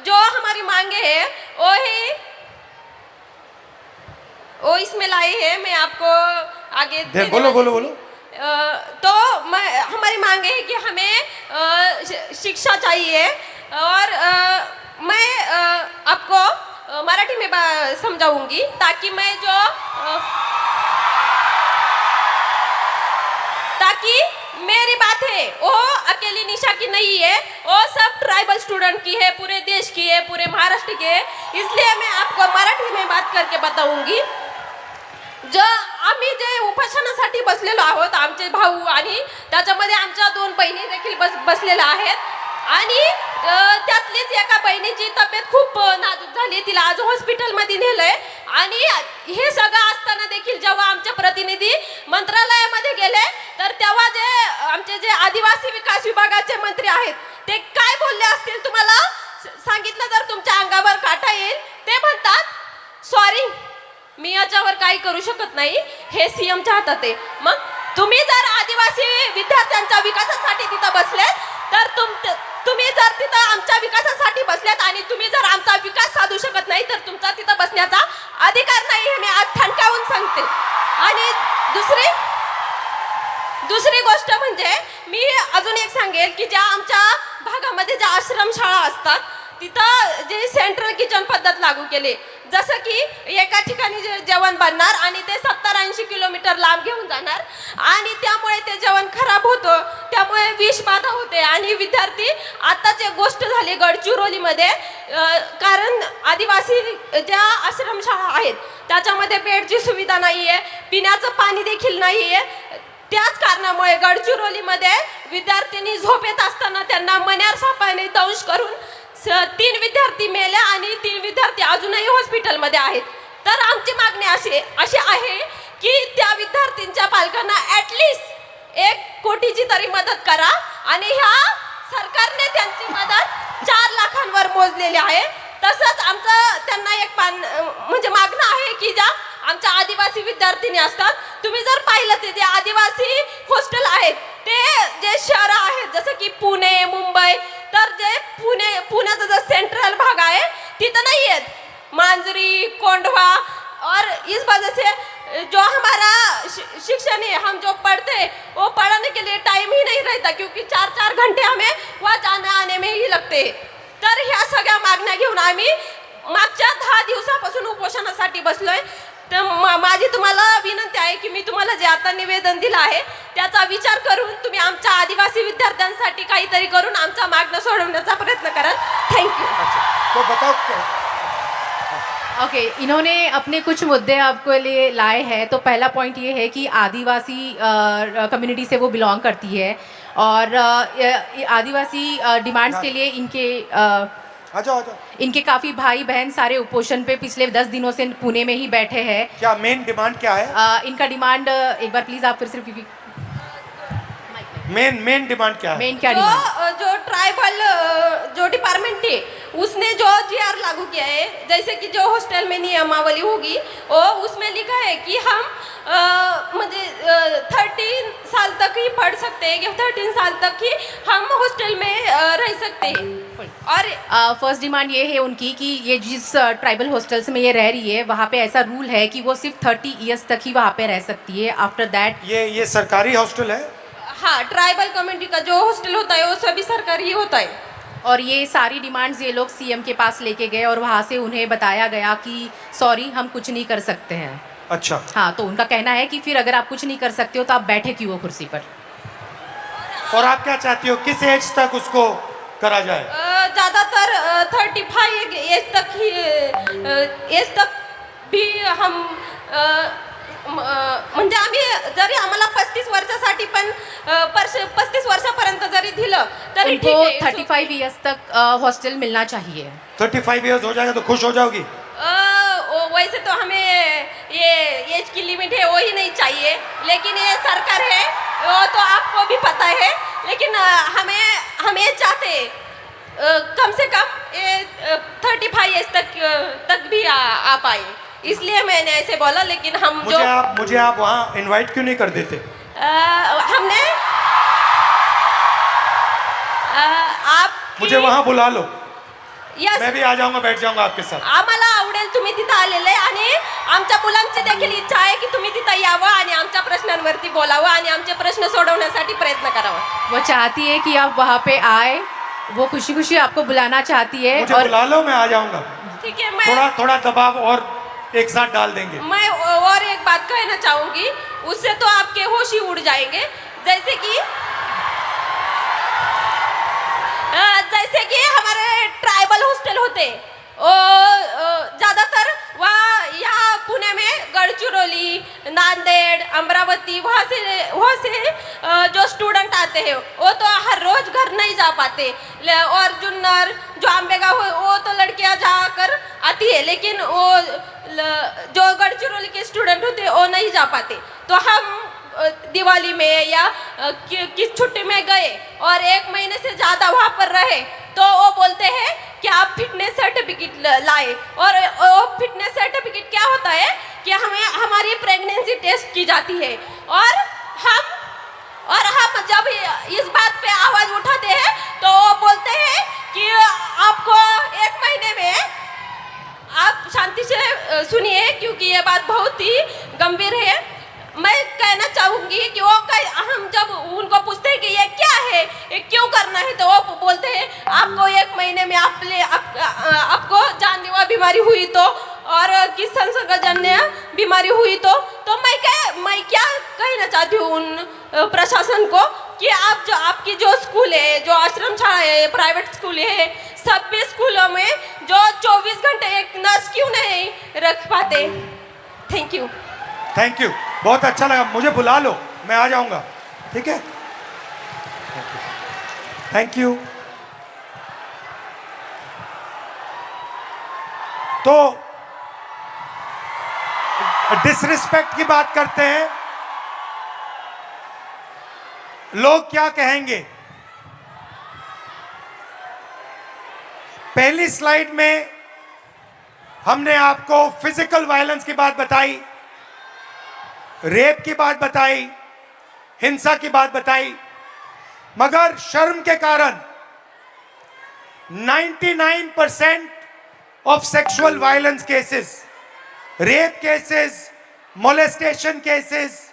जो हमारी मांगे है वो इसमें लाई है, मैं आपको आगे बोलो। तो हमारी मांग है कि हमें शिक्षा चाहिए, और मैं आपको मराठी में समझाऊंगी ताकि मेरी बात है वो अकेली निशा की नहीं है, वो सब ट्राइबल स्टूडेंट की है, पूरे देश की है, पूरे महाराष्ट्र की है। इसलिए मैं आपको मराठी में बात करके बताऊंगी। आम्ही जे उपोषणासाठी बसलेलो आहोत, आमचे भाऊ आणि त्याच्यामध्ये आमच्या 2 बहिणी देखील बसलेल्या आहेत, आणि त्यातलीच एका बहिणीची तब्येत खूप नाजूक झाली, तिला आज हॉस्पिटलमध्ये नेलंय। आणि हे सगळं असताना देखील जेव्हा आमचे प्रतिनिधी मंत्रालयामध्ये गेले तर तेव्हा आमचे जे आदिवासी विकास विभागाचे मंत्री आहेत ते काय बोलले असतील तुम्हाला सांगितलं तर तुमच्या अंगावर काटा येईल। ते म्हणतात सॉरी शकत नाही हे सीएम चाहतात ते. मग तुम्ही जर आदिवासी विद्यार्थ्यांच्या विकासासाठी तिथं बसले तर तुम्ही जर तिथं आमच्या विकासासाठी बसल्यात आणि तुम्ही जर आमचा विकास साधू शकत नाही तर तुमचा तिथं बसण्याचा अधिकार नाही हे मी आज ठणकावून सांगते. आणि दुसरी गोष्ट म्हणजे मी अजून एक सांगेल की ज्या आमच्या भागामध्ये ज्या आश्रमशाळा असतात तिथं जे सेंट्रल किचन पद्धत लागू केले, जसं की एका ठिकाणी जेवण बनणार आणि ते 70-80 किलोमीटर लांब घेऊन जाणार आणि त्यामुळे ते जेवण खराब होतं, त्यामुळे विषबाधा होते आणि विद्यार्थी आताच एक गोष्ट झाली गडचिरोलीमध्ये, कारण आदिवासी ज्या आश्रमशाळा आहेत त्याच्यामध्ये बेडची सुविधा नाही आहे, पिण्याचं पाणी देखील नाही आहे. त्याच कारणामुळे गडचिरोलीमध्ये विद्यार्थ्यांनी झोपेत असताना त्यांना मण्यार सापाने दंश करून 3 विद्यार्थी मेले आणि 3 विद्यार्थी अजूनही हॉस्पिटलमध्ये आहेत. तर आमची मागणी अशी आहे की त्या विद्यार्थ्यांच्या पालकांना ॲटलिस्ट 1 कोटीची तरी मदत करा आणि ह्या सरकारने त्यांची मदत 4 लाखांवर मोजलेली आहे. तसंच आमचं त्यांना एक म्हणजे मागणं आहे की ज्या आमच्या आदिवासी विद्यार्थिनी असतात, तुम्ही जर पाहिलं ते जे आदिवासी हॉस्टेल आहेत ते जे शहरं आहेत जसं की पुणे, मुंबई, तर जे पुण्याचा जो सेंट्रल भाग आहे तिथं नाही आहेत. मांजरी, कोंढवा और इस वजह से जो हमारा शिक्षण है, हम जो पढ़ते हैं वो पढ़ने के लिए टाइम ही नहीं रहता क्योंकि 4-4 घंटे हमें वहाँ जाने आने में ही लगते. तर ह्या सगळ्या मागण्या घेऊन आम्ही मागच्या 10 दिवसापासून उपोषणासाठी बसलोय. तर माझी तुम्हाला विनंती आहे की मी तुम्हाला जे आता निवेदन दिलं आहे त्याचा विचार करून तुम्ही आमच्या आदिवासी विद्यार्थ्यांसाठी काहीतरी करून आमचा मागणं सोडवण्याचा प्रयत्न कराल. थँक्यू. तो बताओ ओके इन्होंने अपने कुछ मुद्दे आपको लिए लाए हैं. तो पहला पॉइंट ये है कि आदिवासी कम्युनिटी से वो बिलोंग करती है और आदिवासी डिमांड्स के लिए इनके काफ़ी भाई बहन सारे उपोषण पे पिछले 10 दिनों से पुणे में ही बैठे हैं. क्या मेन डिमांड क्या है? इनका डिमांड एक बार प्लीज़ आप फिर से मेन डिमांड क्या है? मेन क्या डिमांड जो ट्राइबल जो डिपार्टमेंट है उसने जो GR लागू किया है, जैसे कि जो हॉस्टल में नियमावली होगी वो उसमें लिखा है कि हम म्हणजे 13 साल तक ही पढ़ सकते हैं कि 13 साल तक ही हम हॉस्टल में रह सकते हैं. और फर्स्ट डिमांड ये है उनकी कि ये जिस ट्राइबल हॉस्टल्स में ये रह रही है वहाँ पे ऐसा रूल है कि वो सिर्फ 30 ईयर्स तक ही वहाँ पे रह सकती है. आफ्टर दैट ये सरकारी हॉस्टल है? हाँ, ट्राइबल कम्युनिटी का जो हॉस्टल होता है वो सभी सरकारी होता है. और ये सारी डिमांड्स ये लोग सीएम के पास लेके गए और वहाँ से उन्हें बताया गया कि सॉरी हम कुछ नहीं कर सकते हैं. अच्छा. हाँ, तो उनका कहना है कि फिर अगर आप कुछ नहीं कर सकते हो तो आप बैठे क्यों हो कुर्सी पर. और आप क्या चाहती हो, किस एज तक उसको करा जाए? ज़्यादातर 35 एज तक भी हम म्हणजे आम्ही जरी आम्हाला 35 वर्षासाठी पण 35 वर्षापर्यंत जरी दिलं तरी ठीक उनको आहे. 35 ईयर्स तक हॉस्टल मिलना चाहिए. 35 इयर्स हो जाएगा तो खुश हो जाओगी? वैसे तो हमें ये एज की लिमिट है वो ही नहीं चाहिए, लेकिन ये सरकार है वो तो आपको भी पता है, लेकिन हमें चाहते कम से कम ये 35 एज तक भी आ पाए, इसलिए मैंने ऐसे बोला. लेकिन हम मुझे आप वहाँ इनवाइट क्यों नहीं कर देते? हमने मुझे वहाँ बुला लो. यस, मैं भी आ जाऊंगा, बैठ जाऊंगा आपके साथ. आम्हाला आवडेल तुम्ही तिथं आलेले आणि आमच्या मुलांची देखील इच्छा आहे की तुम्ही तिथं यावं आणि आमच्या प्रश्नांवरती बोलावं आणि आमचे प्रश्न सोडवण्यासाठी प्रयत्न करावा. वो चाहती है कि आप वहाँ पे आए, वो खुशी खुशी आपको बुलाना चाहती है. मुझे और बुला लो, मैं आ जाऊंगा. ठीक है, थोड़ा दबाव और एक साथ डाल देंगे. मैं और एक बात कहना चाहूंगी, उससे तो आपके होश ही उड़ जाएंगे. जैसे कि हमारे ट्राइबल हॉस्टल होते ज़्यादातर वहाँ यहाँ पुणे में गडचिरोली, नांदेड़, अमरावती वहाँ से जो स्टूडेंट आते हैं वो तो हर रोज घर नहीं जा पाते. और जुन्नर जो आंबेगांव वो तो लड़कियाँ जाकर आती है, लेकिन वो जो गडचिरोली के स्टूडेंट होते वो नहीं जा पाते. तो हम दिवाली में या किस छुट्टी में गए और 1 महीने से ज़्यादा वहाँ पर रहे तो वो बोलते हैं कि आप फिटनेस सर्टिफिकेट लाए. और वो फिटनेस सर्टिफिकेट क्या होता है कि हमें हमारी प्रेगनेंसी टेस्ट की जाती है और हम जब इस बात पे आवाज उठाते हैं तो वो बोलते हैं कि आपको 1 महीने में, आप शांति से सुनिए क्योंकि ये बात बहुत ही गंभीर है। मैं कहना चाहूँगी कि हम जब उनको पूछते हैं कि ये क्या है, ये क्यों करना है, तो वो बोलते हैं आपको 1 महीने में आपको जानलेवा बीमारी हुई तो, और किस संसर्गजन्य बीमारी हुई तो मैं क्या कहना चाहती हूँ उन प्रशासन को कि आपकी जो स्कूल है, जो आश्रम शाला है, प्राइवेट स्कूल है, सभी स्कूलों में जो 24 घंटे एक नर्स क्यों नहीं रख पाते। Thank you. थैंक यू, बहुत अच्छा लगा। मुझे बुला लो, मैं आ जाऊंगा, ठीक है? Thank you. तो डिसरिस्पेक्ट की बात करते हैं, लोग क्या कहेंगे। पहली स्लाइड में हमने आपको फिजिकल वायलेंस की बात बताई, रेप की बात बताई, हिंसा की बात बताई, मगर शर्म के कारण 99% of sexual violence cases, rape cases, molestation cases,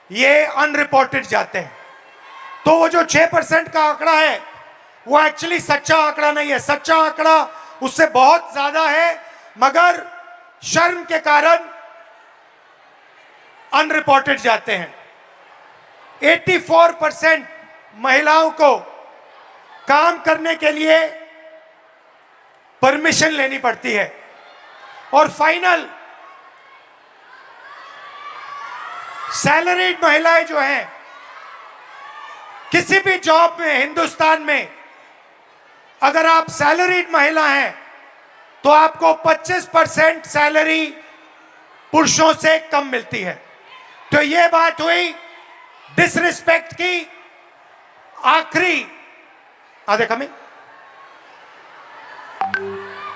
ये अनरिपोर्टेड जाते हैं। तो वो जो 6% का आंकड़ा है वो एक्चुअली सच्चा आंकड़ा नहीं है। सच्चा आंकड़ा उससे बहुत ज्यादा है, मगर शर्म के कारण अनरिपोर्टेड जाते हैं। 84% महिलाओं को काम करने के लिए परमिशन लेनी पड़ती है। और फाइनल, सैलरीड महिलाएं जो हैं, किसी भी जॉब में हिंदुस्तान में अगर आप सैलरीड महिला हैं तो आपको 25% सैलरी पुरुषों से कम मिलती है। तो ये बात हुई डिसरिस्पेक्ट की। आखिरी आधे कमी,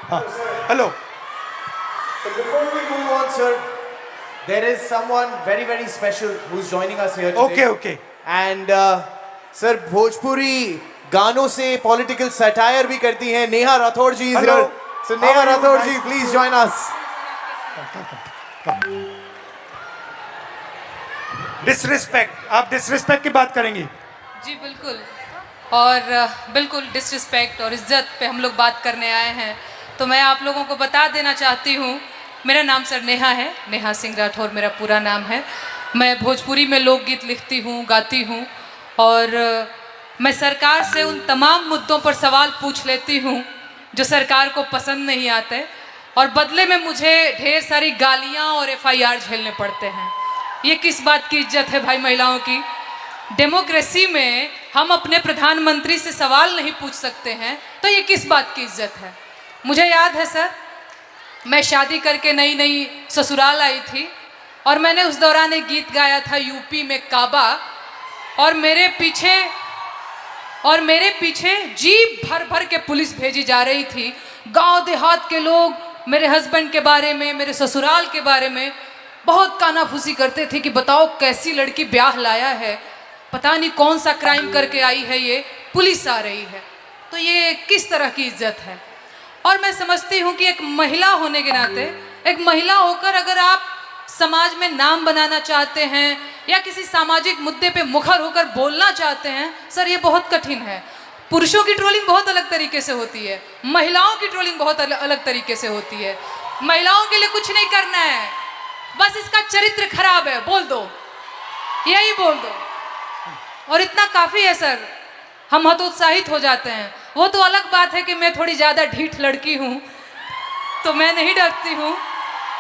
हाँ, hello. So before we move on, sir, there is someone very, very special who's joining us here today. Okay. And sir, Bhojpuri गानों से पॉलिटिकल सटायर भी करती हैं। Neha Rathore ji is here. So Neha Rathore ji, please join us. Disrespect, आप डिसरिस्पेक्ट की बात करेंगी? जी बिल्कुल, और बिल्कुल डिसरिस्पेक्ट और इज्जत पे हम लोग बात करने आए हैं। तो मैं आप लोगों को बता देना चाहती हूँ, मेरा नाम सर नेहा है, नेहा सिंह राठौर मेरा पूरा नाम है। मैं भोजपुरी में लोकगीत लिखती हूँ, गाती हूँ, और मैं सरकार से उन तमाम मुद्दों पर सवाल पूछ लेती हूँ जो सरकार को पसंद नहीं आते, और बदले में मुझे ढेर सारी गालियाँ और FIR झेलने पड़ते हैं। ये किस बात की इज्जत है भाई महिलाओं की? डेमोक्रेसी में हम अपने प्रधानमंत्री से सवाल नहीं पूछ सकते हैं, तो ये किस बात की इज्जत है? मुझे याद है सर, मैं शादी करके नई नई ससुराल आई थी और मैंने उस दौरान एक गीत गाया था यूपी में काबा, और मेरे पीछे जीप भर भर के पुलिस भेजी जा रही थी। गांव देहात के लोग मेरे हस्बैंड के बारे में, मेरे ससुराल के बारे में बहुत कानाफूसी करते थे कि बताओ कैसी लड़की ब्याह लाया है, पता नहीं कौन सा क्राइम करके आई है, ये पुलिस आ रही है। तो ये किस तरह की इज्जत है? और मैं समझती हूँ कि एक महिला होने के नाते, एक महिला होकर अगर आप समाज में नाम बनाना चाहते हैं या किसी सामाजिक मुद्दे पे मुखर होकर बोलना चाहते हैं, सर ये बहुत कठिन है। पुरुषों की ट्रोलिंग बहुत अलग तरीके से होती है, महिलाओं की ट्रोलिंग बहुत अलग तरीके से होती है। महिलाओं के लिए कुछ नहीं करना है, बस इसका चरित्र खराब है बोल दो, यही बोल दो, और इतना काफ़ी है सर। हम हतोत्साहित हो जाते हैं। वो तो अलग बात है कि मैं थोड़ी ज़्यादा ढीठ लड़की हूँ तो मैं नहीं डरती हूँ।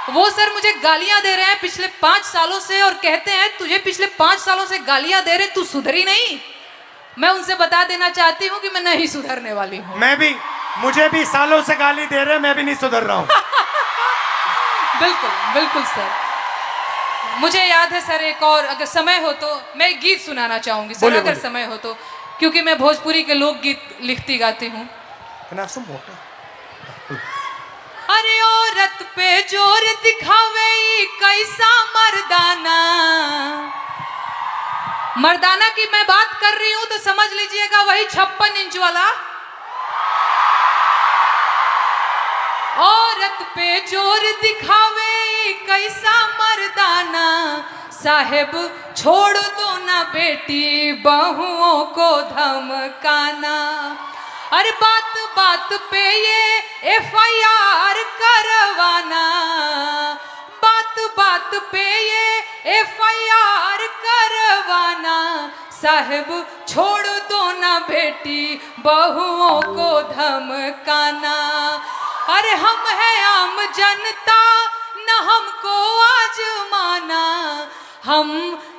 वो सर मुझे गालियाँ दे रहे हैं पिछले 5 सालों से और कहते हैं तुझे पिछले 5 सालों से गालियाँ दे रहे, तू सुधरी नहीं। मैं उनसे बता देना चाहती हूँ कि मैं नहीं सुधरने वाली हूँ। मुझे भी सालों से गाली दे रहे हैं, मैं भी नहीं सुधर रहा हूँ। बिल्कुल बिल्कुल सर। मुझे याद है सर, एक और अगर समय हो तो मैं एक गीत सुनाना चाहूँगी सर, अगर समय हो तो, क्योंकि मैं भोजपुरी के लोकगीत लिखती गाती हूँ। अरे औरत पे जोर दिखावे ई कैसा मर्दाना। मर्दाना की मैं बात कर रही हूं तो समझ लीजिएगा वही 56 इंच वाला। औरत पे जोर दिखावे ई कैसा मर्दाना। साहेब छोड़ दो ना बेटी बहुओं को धमकाना। अरे बात बात पे ये FIR करवाना। बात बात पे ये FIR करवाना। साहेब छोड़ दो ना बेटी बहुओं को धमकाना। अरे हम है आम जनता न हमको आजमाना। हम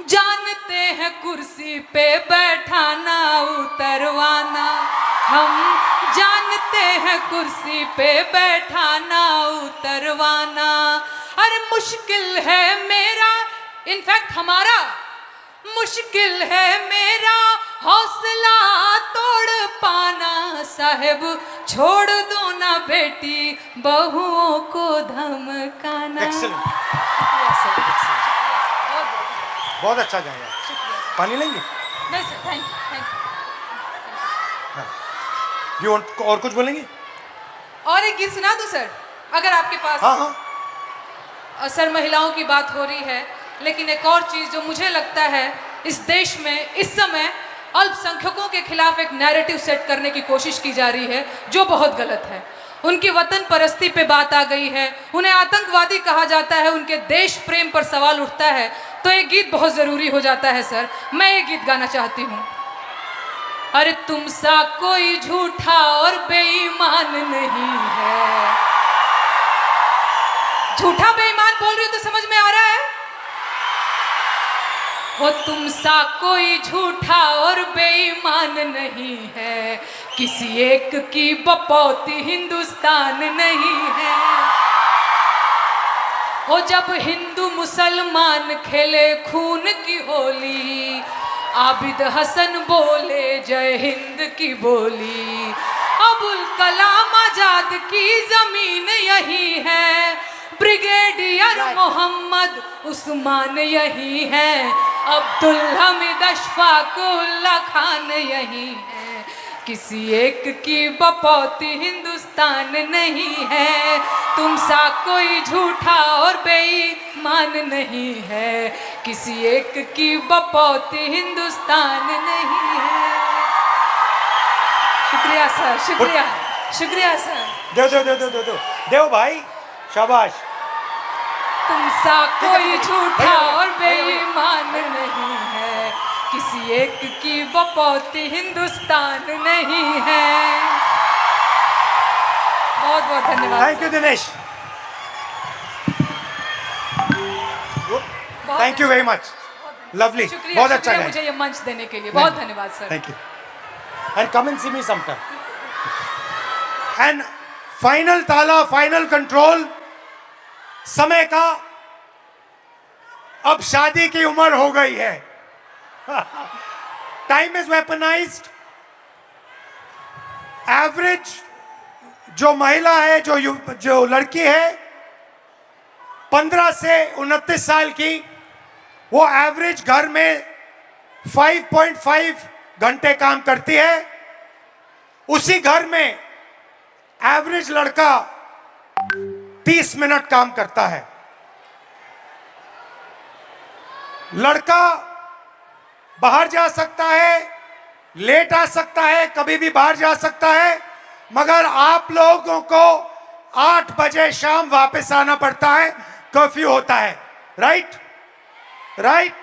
जानते हैं कुर्सी पे बैठाना उतरवाना। हम जानते हैं कुर्सी पे बैठाना उतरवाना। अरे मुश्किल है मेरा, इनफैक्ट हमारा मुश्किल है मेरा हौसला तोड़ पाना। साहेब छोड़ दो ना बेटी बहुओं को धमकाना। बहुत अच्छा गाया। पानी लेंगे? नहीं sir, thank you. You want और कुछ बोलेंगे? और एक गीत सुना दूं सर, अगर आपके पास? हाँ हाँ। सर महिलाओं की बात हो रही है, लेकिन एक और चीज़ जो मुझे लगता है इस देश में इस समय अल्पसंख्यकों के खिलाफ एक नैरेटिव सेट करने की कोशिश की जा रही है जो बहुत गलत है। उनकी वतन परस्ती पे बात आ गई है, उन्हें आतंकवादी कहा जाता है, उनके देश प्रेम पर सवाल उठता है, तो एक गीत बहुत ज़रूरी हो जाता है सर। मैं ये गीत गाना चाहती हूँ। अरे तुम सा कोई झूठा और बेईमान नहीं है। झूठा बेईमान बोल रही हो तो समझ में आ रहा है? हो तुम सा कोई झूठा और बेईमान नहीं है। किसी एक की बपौती हिंदुस्तान नहीं है। हो जब हिंदू मुसलमान खेले खून की होली, आबिद हसन बोले जय हिंद की बोली। अबुल कलाम आजाद की जमीन यही है, ब्रिगेडियर मोहम्मद उस्मान यही है, अब्दुल हमीद अशफाकुल्ला खान यही है। किसी एक की बपौती हिंदुस्तान नहीं है। तुम सा कोई झूठा और बेईमान नहीं है। किसी एक की बपौती हिंदुस्तान नहीं है। शुक्रिया सर, शुक्रिया, शुक्रिया सर। दो भाई, शाबाश। तुम सा कोई झूठा और बेईमान नहीं है। किसी एक की बपौती हिंदुस्तान नहीं है। बहुत बहुत धन्यवाद। Thank you Dinesh. Thank you very much. Lovely, शुक्रिया, बहुत अच्छा शुक्रिया गाया। मुझे ये मंच देने के लिए। बहुत धन्यवाद sir. Thank you. And come and see me sometime. And final ताला, फाइनल कंट्रोल समय का। अब शादी की उम्र हो गई है। Time is weaponised. एवरेज जो महिला है, जो लड़की है 15 से 29 साल की, वो एवरेज घर में 5.5 घंटे काम करती है। उसी घर में एवरेज लड़का 30 मिनट काम करता है। लड़का बाहर जा सकता है, लेट आ सकता है, कभी भी बाहर जा सकता है, मगर आप लोगों को 8 बजे शाम वापस आना पड़ता है। कर्फ्यू होता है। Right right.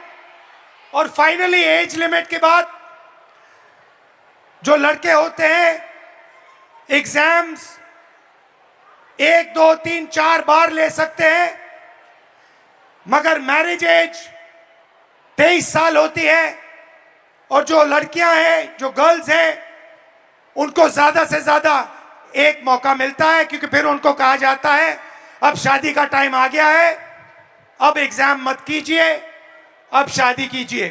और फाइनली एज लिमिट के बाद जो लड़के होते हैं एग्जाम्स 1, 2, 3, 4 बार ले सकते हैं, मगर मैरिज एज 23 साल होती है। और जो लड़कियां हैं, जो गर्ल्स हैं, उनको ज्यादा से ज्यादा एक मौका मिलता है, क्योंकि फिर उनको कहा जाता है अब शादी का टाइम आ गया है, अब एग्जाम मत कीजिए, अब शादी कीजिए।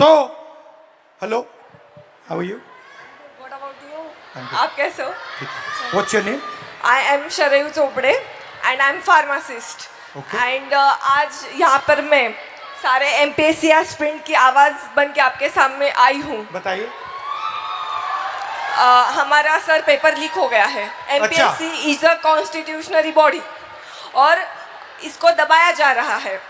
तो hello, how are you? What about you? आप कैसे हो? What's your name? I am Sharayu Chopde and I am pharmacist. And आज यहाँ पर मैं सारे MPSC एस्पिरेंट की आवाज़ बन के आपके सामने आई हूँ। बताइए। हमारा सर पेपर लीक हो गया है। MPSC इज अ कॉन्स्टिट्यूशनरी बॉडी और इसको दबाया जा रहा है।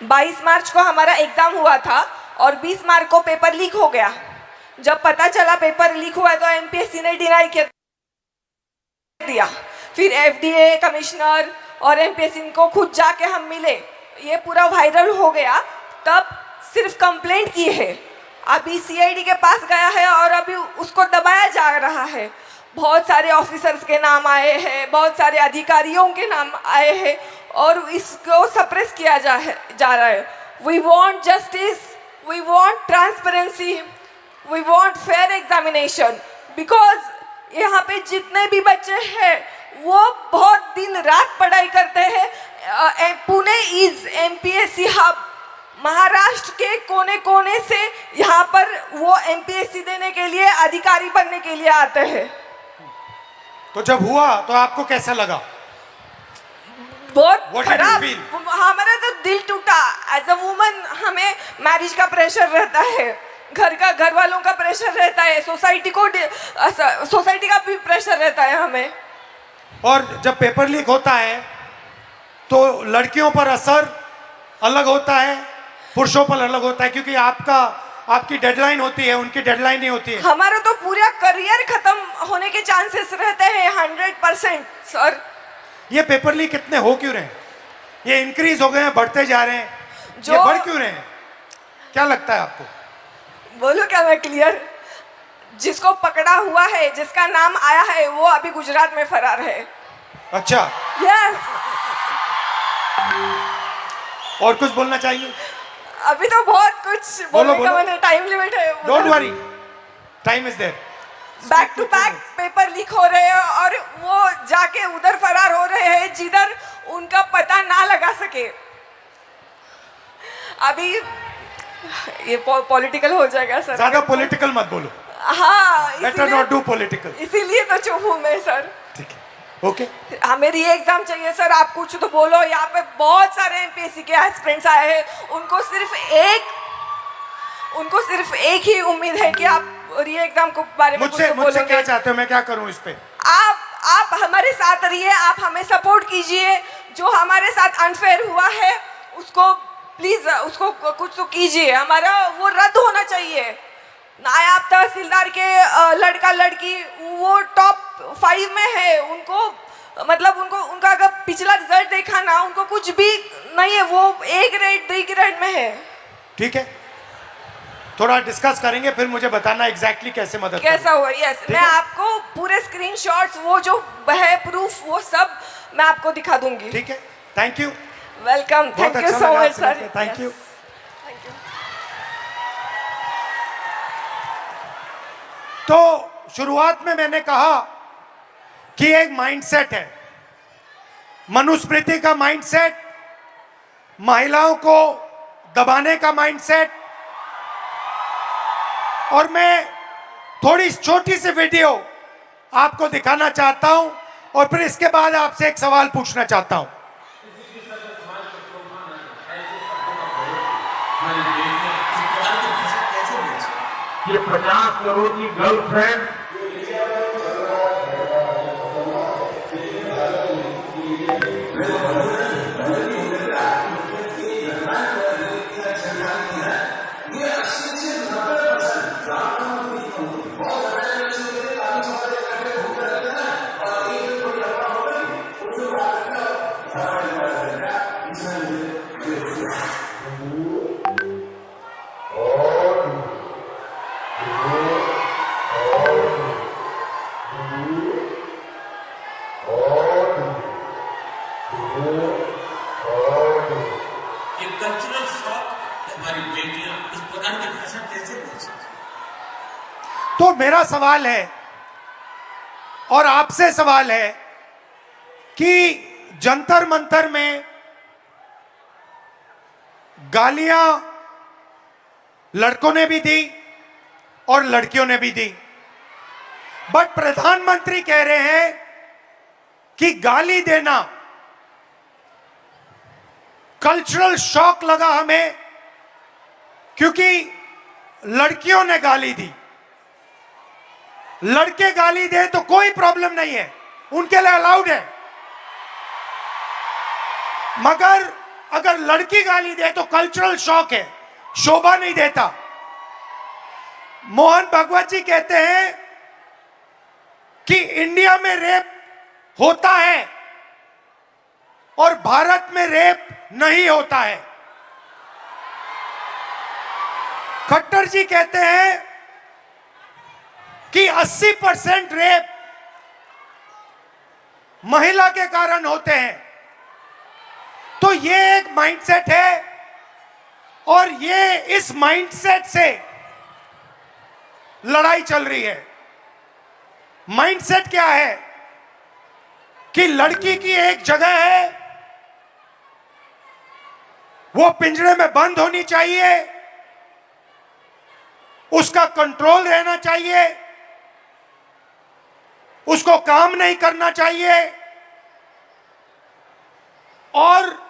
22 मार्च को हमारा एग्जाम हुआ था और 20 मार्च को पेपर लीक हो गया। जब पता चला पेपर लीक हुआ है तो MPSC ने डिनाई कर दिया। फिर FDA कमिश्नर और MPSC को खुद जाके हम मिले, ये पूरा वायरल हो गया। तब सिर्फ कंप्लेंट की है, अभी CID के पास गया है और अभी उसको दबाया जा रहा है। बहुत सारे ऑफिसर्स के नाम आए हैं, बहुत सारे अधिकारियों के नाम आए हैं और इसको सप्रेस किया जा रहा है। We want justice, we want transparency, we want fair examination, because यहाँ पे जितने भी बच्चे हैं वो बहुत दिन रात पढ़ाई करते हैं। Pune is MPSC hub. Maharashtra के कोने कोने से यहाँ पर वो MPSC देने के लिए, अधिकारी बनने के लिए आते हैं। तो जब हुआ तो आपको कैसा लगा? बहुत खराब। हमारा तो दिल टूटा। एज अ वुमन हमें मैरिज का प्रेशर रहता है, घर वालों का प्रेशर रहता है, सोसाइटी का भी प्रेशर रहता है हमें। और जब पेपर लीक होता है तो लड़कियों पर असर अलग होता है, पुरुषों पर अलग होता है, क्योंकि आपकी डेडलाइन होती है, उनकी डेडलाइन नहीं होती है। हमारा तो पूरा करियर खत्म होने के चांसेस रहते हैं 100%। सर ये पेपर लीक कितने हो क्यों रहे हैं? ये इंक्रीज हो गए हैं, बढ़ते जा रहे हैं, ये बढ़ क्यों रहे हैं? क्या लगता है आपको? बोलो क्या मैं क्लियर? जिसको पकड़ा हुआ है, जिसका नाम आया है, वो अभी गुजरात में फरार है। अच्छा। यस। और कुछ बोलना चाहिए? अभी तो बहुत कुछ बोलने का मैंने, टाइम लिमिट है। Don't worry, time is there. Back to back paper leak हो रहे हैं और वो जाके उधर फरार हो रहे हैं जिधर उनका पता ना लगा सके। अभी ये पॉलिटिकल हो जाएगा सर। ज्यादा पॉलिटिकल मत बोलो। हाँ, बेटर नॉट डू पॉलिटिकल। इसीलिए तो चुप हूँ मैं सर। ठीक है, ओके। हमें री एग्जाम चाहिए सर, आप कुछ तो बोलो। यहाँ पे बहुत सारे MPSC के एस्पिरेंट्स आए हैं, उनको सिर्फ एक ही उम्मीद है कि आप री एग्जाम को बारे में मुझसे क्या चाहते हो? मैं क्या करूं इस पे? आप हमारे साथ रहिए, आप हमें सपोर्ट कीजिए। जो हमारे साथ अनफेयर हुआ है उसको प्लीज, उसको कुछ तो कीजिए। हमारा वो रद्द होना चाहिए। नायब तहसीलदार के लड़का लड़की वो टॉप 5 में है, उनका अगर पिछला रिजल्ट देखा ना, उनको कुछ भी नहीं है, वो A ग्रेड D ग्रेड में है। ठीक है, थोड़ा डिस्कस करेंगे, फिर मुझे बताना एग्जैक्टली कैसे मदद कैसा हुआ। यस, मैं आपको पूरे स्क्रीनशॉट्स, वो जो है प्रूफ, वो सब मैं आपको दिखा दूंगी। ठीक है, thank you. Welcome, thank you so much sir. Thank you. तो शुरुआत में मैंने कहा कि एक माइंडसेट है, मनुस्मृति का माइंडसेट, महिलाओं को दबाने का माइंडसेट। और मैं थोड़ी छोटी सी वीडियो आपको दिखाना चाहता हूं और फिर इसके बाद आपसे एक सवाल पूछना चाहता हूं। ये 50 करोड़ की गर्लफ्रेंड तो मेरा सवाल है और आपसे सवाल है कि जंतर मंतर में गालियां लड़कों ने भी दी और लड़कियों ने भी दी। बट प्रधानमंत्री कह रहे हैं कि गाली देना, कल्चरल शॉक लगा हमें क्योंकि लड़कियों ने गाली दी। लड़के गाली दे तो कोई प्रॉब्लम नहीं है, उनके लिए अलाउड है, मगर अगर लड़की गाली दे तो कल्चरल शॉक है, शोभा नहीं देता। मोहन भागवत जी कहते हैं कि इंडिया में रेप होता है और भारत में रेप नहीं होता है। खट्टर जी कहते हैं कि 80% रेप महिला के कारण होते हैं। तो ये एक माइंडसेट है और ये इस माइंडसेट से लड़ाई चल रही है। माइंडसेट क्या है कि लड़की की एक जगह है, वो पिंजरे में बंद होनी चाहिए, उसका कंट्रोल रहना चाहिए, उसको काम नहीं करना चाहिए और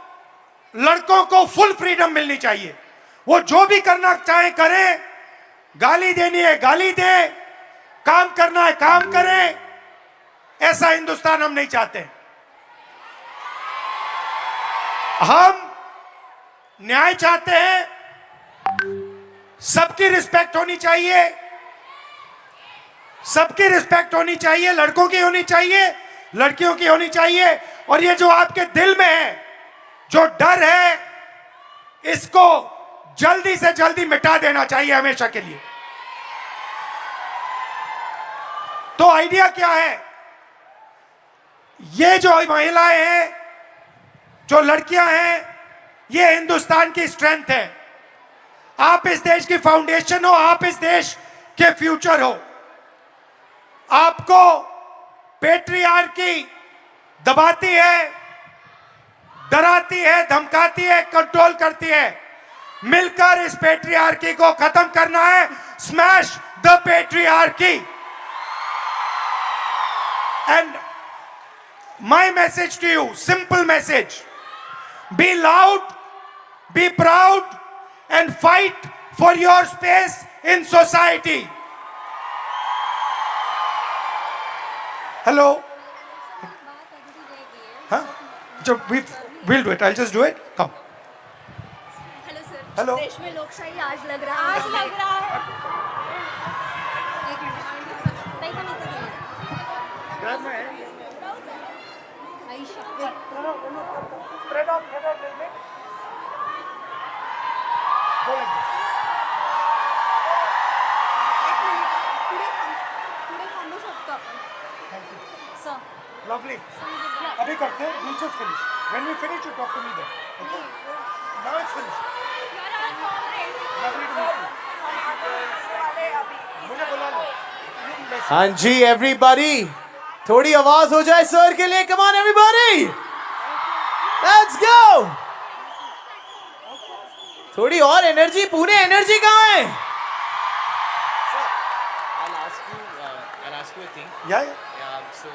लड़कों को फुल फ्रीडम मिलनी चाहिए। वो जो भी करना चाहे करें, गाली देनी है गाली दे, काम करना है काम करें। ऐसा हिंदुस्तान हम नहीं चाहते। हम न्याय चाहते हैं, सबकी रिस्पेक्ट होनी चाहिए, सबकी रिस्पेक्ट होनी चाहिए, लड़कों की होनी चाहिए, लड़कियों की होनी चाहिए। और ये जो आपके दिल में है, जो डर है, इसको जल्दी से जल्दी मिटा देना चाहिए हमेशा के लिए। तो आइडिया क्या है? ये जो महिलाएं हैं, जो लड़कियां हैं, ये हिंदुस्तान की स्ट्रेंथ है। आप इस देश की फाउंडेशन हो, आप इस देश के फ्यूचर हो। आपको पेट्रियार्की दबाती है, डराती है, धमकाती है, कंट्रोल करती है। मिलकर इस पेट्रियार्की को खत्म करना है। Smash the patriarchy. And my message to you, simple message: be loud, be proud, and fight for your space in society. Hello? Huh? We'll do it. I'll just do it. Come. Hello sir. Hello. देश में लोकशाही आज लग रहा है। आज लग रहा है। एक मिनट। नहीं तो Grab my hand. Ayesha. Spread out a little bit. Go like this. पुढे थांबू शकतो आपण। Thank you. सर। Lovely. अभी करते हैं. We'll just finish. When we finish, you talk to me then. Okay? Now it's finished. Lovely to meet you. मुझे बुला लो. हाँ जी एवरीबॉडी, थोड़ी आवाज हो जाए सर के लिए। Come on everybody, let's go. थोड़ी और एनर्जी। पुणे एनर्जी कहाँ है? I'll ask you a thing. Yeah. So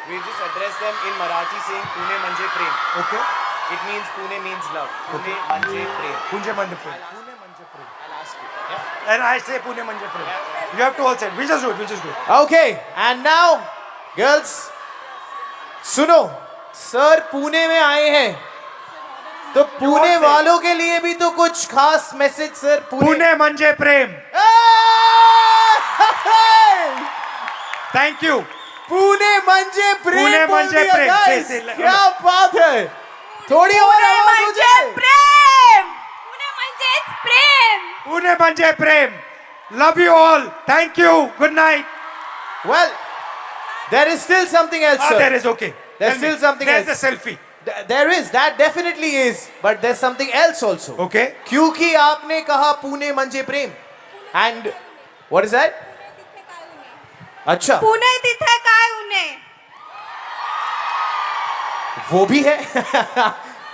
we just address them in Marathi saying Pune Manje Prem. Okay. It means Pune means love. Pune Manje Prem. Pune Manje Prem. I'll ask you. Yeah. And I say Pune Manje Prem. You have to all say it. We just do it. We just do it. Okay, and now girls सुनो, सर पुणे में आए हैं तो पुणे वालों के लिए भी तो कुछ खास मैसेज सर। पुणे मंजे प्रेम। Thank you. पुणे मंजे प्रेम। पुणे मंजे प्रेम। क्या बात है। थोड़ी और आवाज हो जाए। पुणे म्हणजेच प्रेम। पुणे मंजे प्रेम। Love you all. Thank you. Good night. Well, there is still something else, sir. There is, okay. There's still something else. There's a selfie. There is, that definitely is, but there's something else also. Okay. क्योंकि आपने कहा पुणे मंजे प्रेम, and what is that? अच्छा, पुणे तिथे काय उन्हे? वो भी है।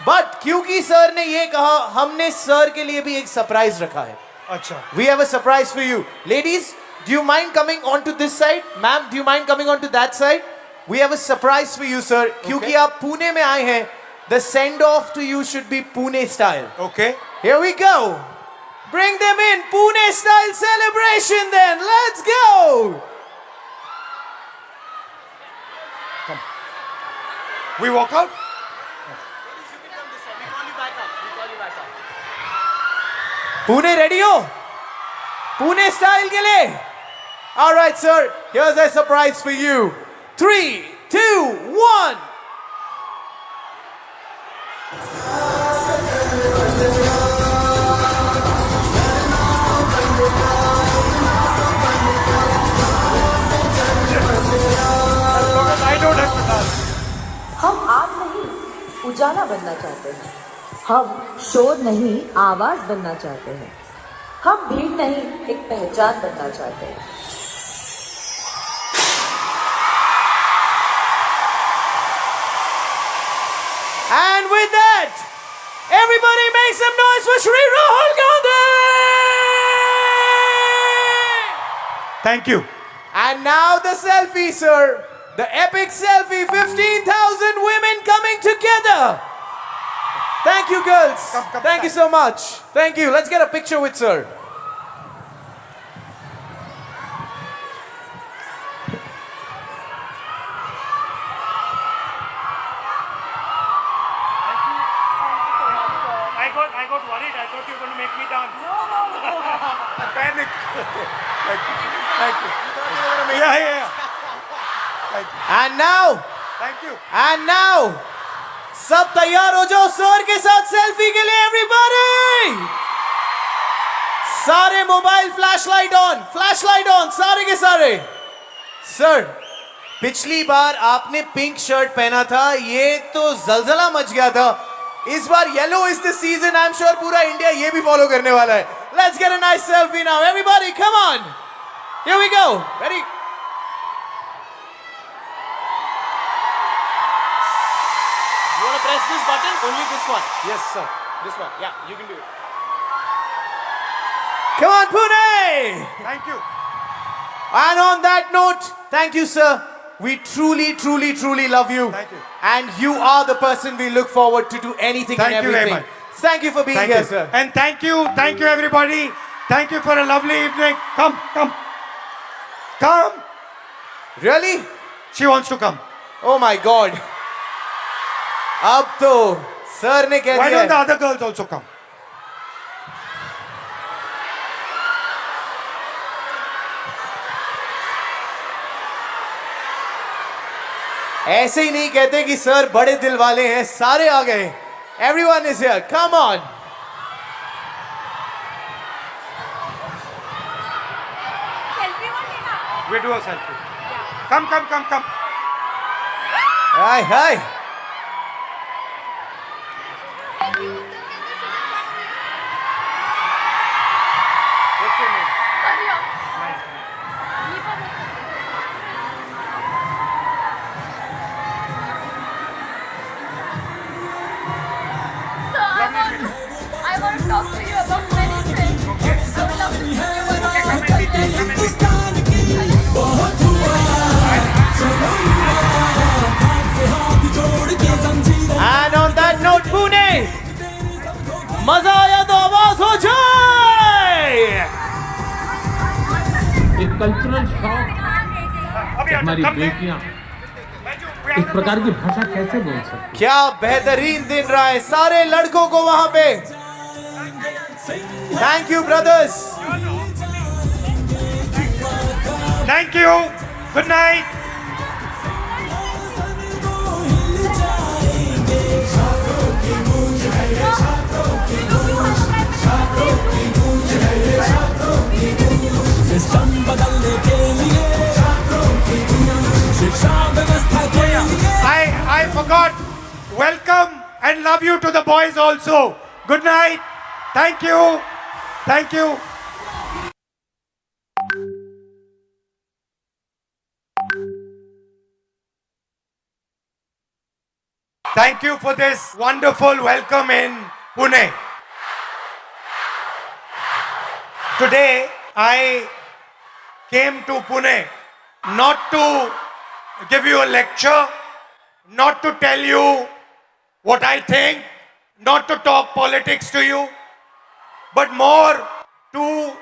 बट क्योंकि सर ने ये कहा, हमने सर के लिए भी एक सरप्राइज रखा है। अच्छा। We have a surprise for you, ladies. do you mind coming onto this side? Ma'am, do you mind coming onto that side? We have a surprise for you, sir. क्योंकि आप पुणे में आए हैं, the send off to you should be Pune style. Okay. Here we go. Bring them in. Pune style celebration then. Let's go. We walk out? Pune ready ho? Pune style ke liye? All right, sir. Here's a surprise for you. 3, 2, 1. I don't have to dance. हम आग नहीं उजाला बनना चाहते हैं, हम शोर नहीं आवाज बनना चाहते हैं, हम भीड़ नहीं एक पहचान बनना चाहते हैं. And with that, everybody make some noise for Shri Rahul Gandhi! Thank you. And now the selfie, sir. The epic selfie, 15,000 women coming together. Thank you, girls. Thank you so much. Thank you. Let's get a picture with sir. I got worried. I thought you were going to make me dance. No. I panicked. Thank you. Yeah. And now, Thank you. and now, सब तैयार हो जाओ सर के साथ सेल्फी के लिए एवरीबॉडी. सारे मोबाइल फ्लैशलाइट ऑन, सारे के सारे. सर, पिछली बार आपने पिंक शर्ट पहना था, ये तो जलजला मच गया था. इस बार yellow is the season. I am sure पूरा इंडिया ये भी फॉलो करने वाला है. Let's get a nice selfie now everybody. Come on, here we go. Ready? You want to press this button? Only this one. Yes, sir. This one. Yeah, you can do it. Come on, Pune! Thank you. And on that note, thank you, sir. We truly love you. Thank you. And you are the person we look forward to do anything Thank and you everything. very much. Thank you for being Thank here, you. sir. And thank you everybody. Thank you for a lovely evening. Come. Really? She wants to come. Oh my God. अब तो सर ने कह Why दिया don't the other girls also come? ऐसे ही नहीं कहते कि सर बड़े दिल वाले हैं. सारे आ गए. Everyone is here. Come on. We do a selfie. Come. Hi. What's your name? Nice name. I want to talk to you about many things. I would love to meet you. And on that note, Pune, मजा आया तो आवाज हो जाए. एक कल्चरल शॉक. हमारी बेटियां इस प्रकार की भाषा कैसे बोल सकती? क्या बेहतरीन दिन रहा है सारे लड़कों को वहां पे. Thank you brothers. Thank you. Good night. I forgot. Welcome and love you to the boys also. Good night. Thank you. Thank you for this wonderful welcome in Pune. Today, I came to Pune not to give you a lecture, not to tell you what I think, not to talk politics to you, but more to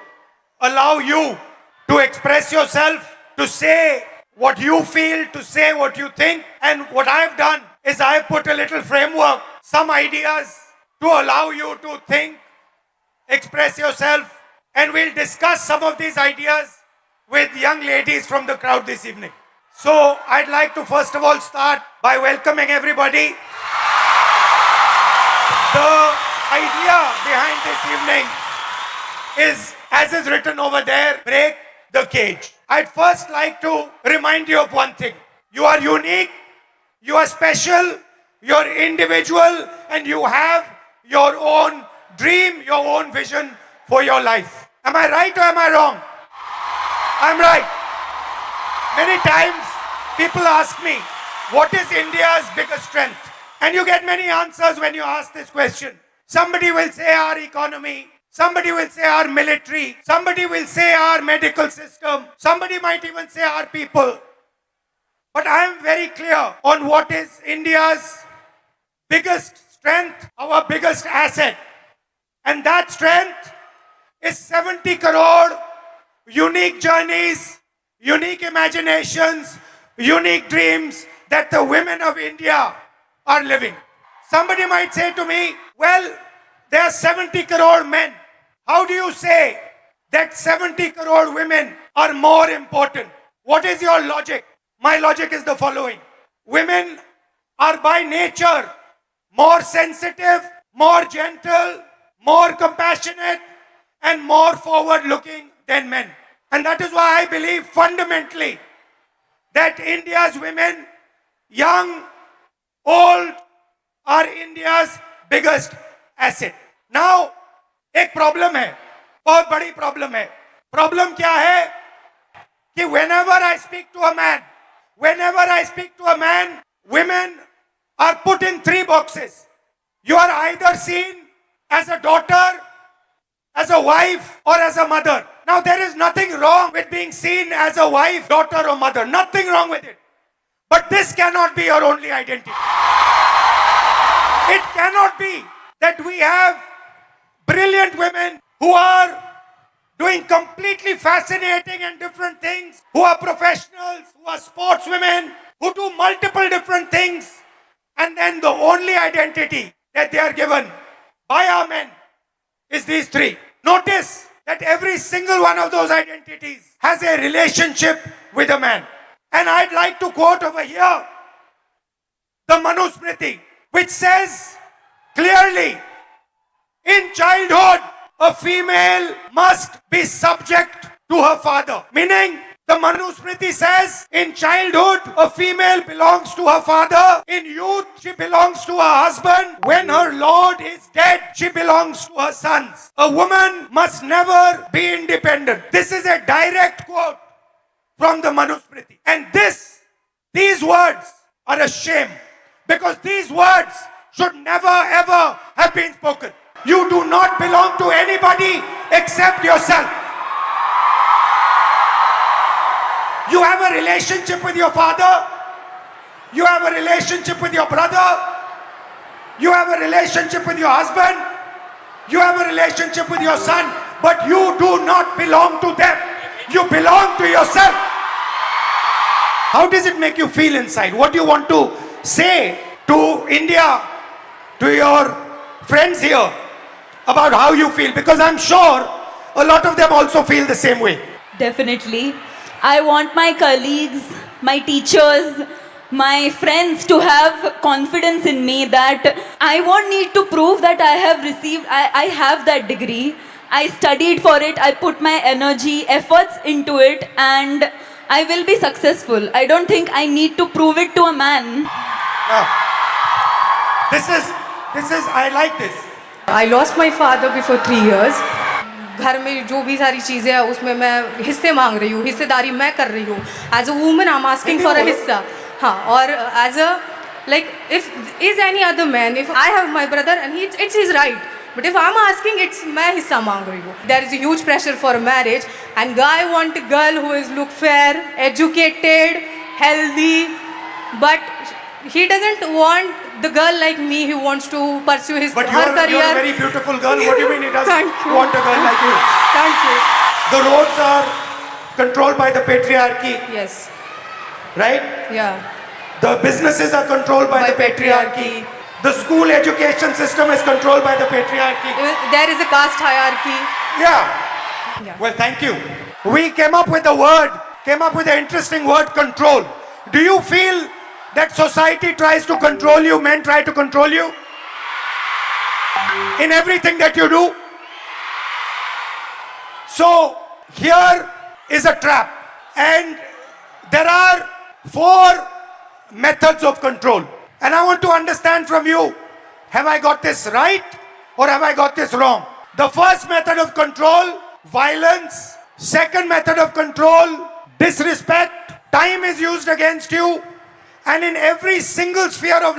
allow you to express yourself, to say what you feel, to say what you think. And what I've done is I've put a little framework, some ideas to allow you to think, express yourself, and we'll discuss some of these ideas with young ladies from the crowd this evening. So I'd like to first of all start by welcoming everybody. The idea behind this evening is, as is written over there, break the cage. I'd first like to remind you of one thing. You are unique, you are special, you're individual, and you have your own dream, your own vision for your life. Am I right or am I wrong? I'm right. Many times people ask me, what is India's biggest strength? And you get many answers when you ask this question. Somebody will say our economy. Somebody will say our military. Somebody will say our medical system. Somebody might even say our people. But I am very clear on what is India's biggest strength, our biggest asset. And that strength is 70 crore unique journeys, unique imaginations, unique dreams that the women of India are living. Somebody might say to me, well, there are 70 crore men. How do you say that 70 crore women are more important? What is your logic? My logic is the following. Women are by nature more sensitive, more gentle, more compassionate, and more forward-looking than men. And that is why I believe fundamentally that India's women, young, old, are India's biggest asset. Now, एक प्रॉब्लम है, बहुत बड़ी प्रॉब्लम है. प्रॉब्लम क्या है कि whenever I speak to a man, women are put in 3 boxes. You are either seen as a daughter, as a wife, or as a mother. Now, there is nothing wrong with being seen as a wife, daughter, or mother. Nothing wrong with it. But this cannot be your only identity. It cannot be that we have brilliant women who are doing completely fascinating and different things, who are professionals, who are sportswomen, who do multiple different things, and then the only identity that they are given by our men is these 3. Notice that every single one of those identities has a relationship with a man. And I'd like to quote over here the Manusmriti, which says clearly, in childhood, a female must be subject to her father. Meaning, the Manusmriti says, in childhood, a female belongs to her father. In youth, she belongs to her husband. When her lord is dead, she belongs to her sons. A woman must never be independent. This is a direct quote from the Manusmriti. And these words are a shame, because these words should never ever have been spoken. You do not belong to anybody except yourself. You have a relationship with your father. You have a relationship with your brother. You have a relationship with your husband. You have a relationship with your son. But you do not belong to them. You belong to yourself. How does it make you feel inside? What do you want to say to India, to your friends here, about how you feel? Because I'm sure a lot of them also feel the same way. Definitely. I want my colleagues, my teachers, my friends to have confidence in me that I won't need to prove that I have that degree. I studied for it, I put my energy, efforts into it, and I will be successful. I don't think I need to prove it to a man. Now, I like this. I lost my father before 3 years. घर में जो भी सारी चीज़ें हैं उसमें मैं हिस्से मांग रही हूँ, हिस्सेदारी मैं कर रही हूँ. As a woman, I'm asking for a हिस्सा. हाँ, और as a, like, if is any other man, if I have my brother and it's his right But if I'm asking, it's मैं हिस्सा मांग रही हूँ. There is a huge pressure for marriage, and guy want a girl who is look fair, educated, healthy, but he doesn't want the girl like me who wants to pursue his But her you're career. a very beautiful girl. What do you mean he doesn't Thank you. want a girl like you? Thank you. The roads are controlled by the patriarchy, Yes. right? Yeah. The businesses are controlled by the patriarchy. The school education system is controlled by the patriarchy. There is a caste hierarchy. Yeah. Well, thank you. We came up with the interesting word control. Do you feel that society tries to control you, men try to control you? In everything that you do? So, here is a trap. And there are 4 methods of control. And I want to understand from you, have I got this right or have I got this wrong? The first method of control, violence. Second method of control, disrespect. Time is used against you. And in every single sphere of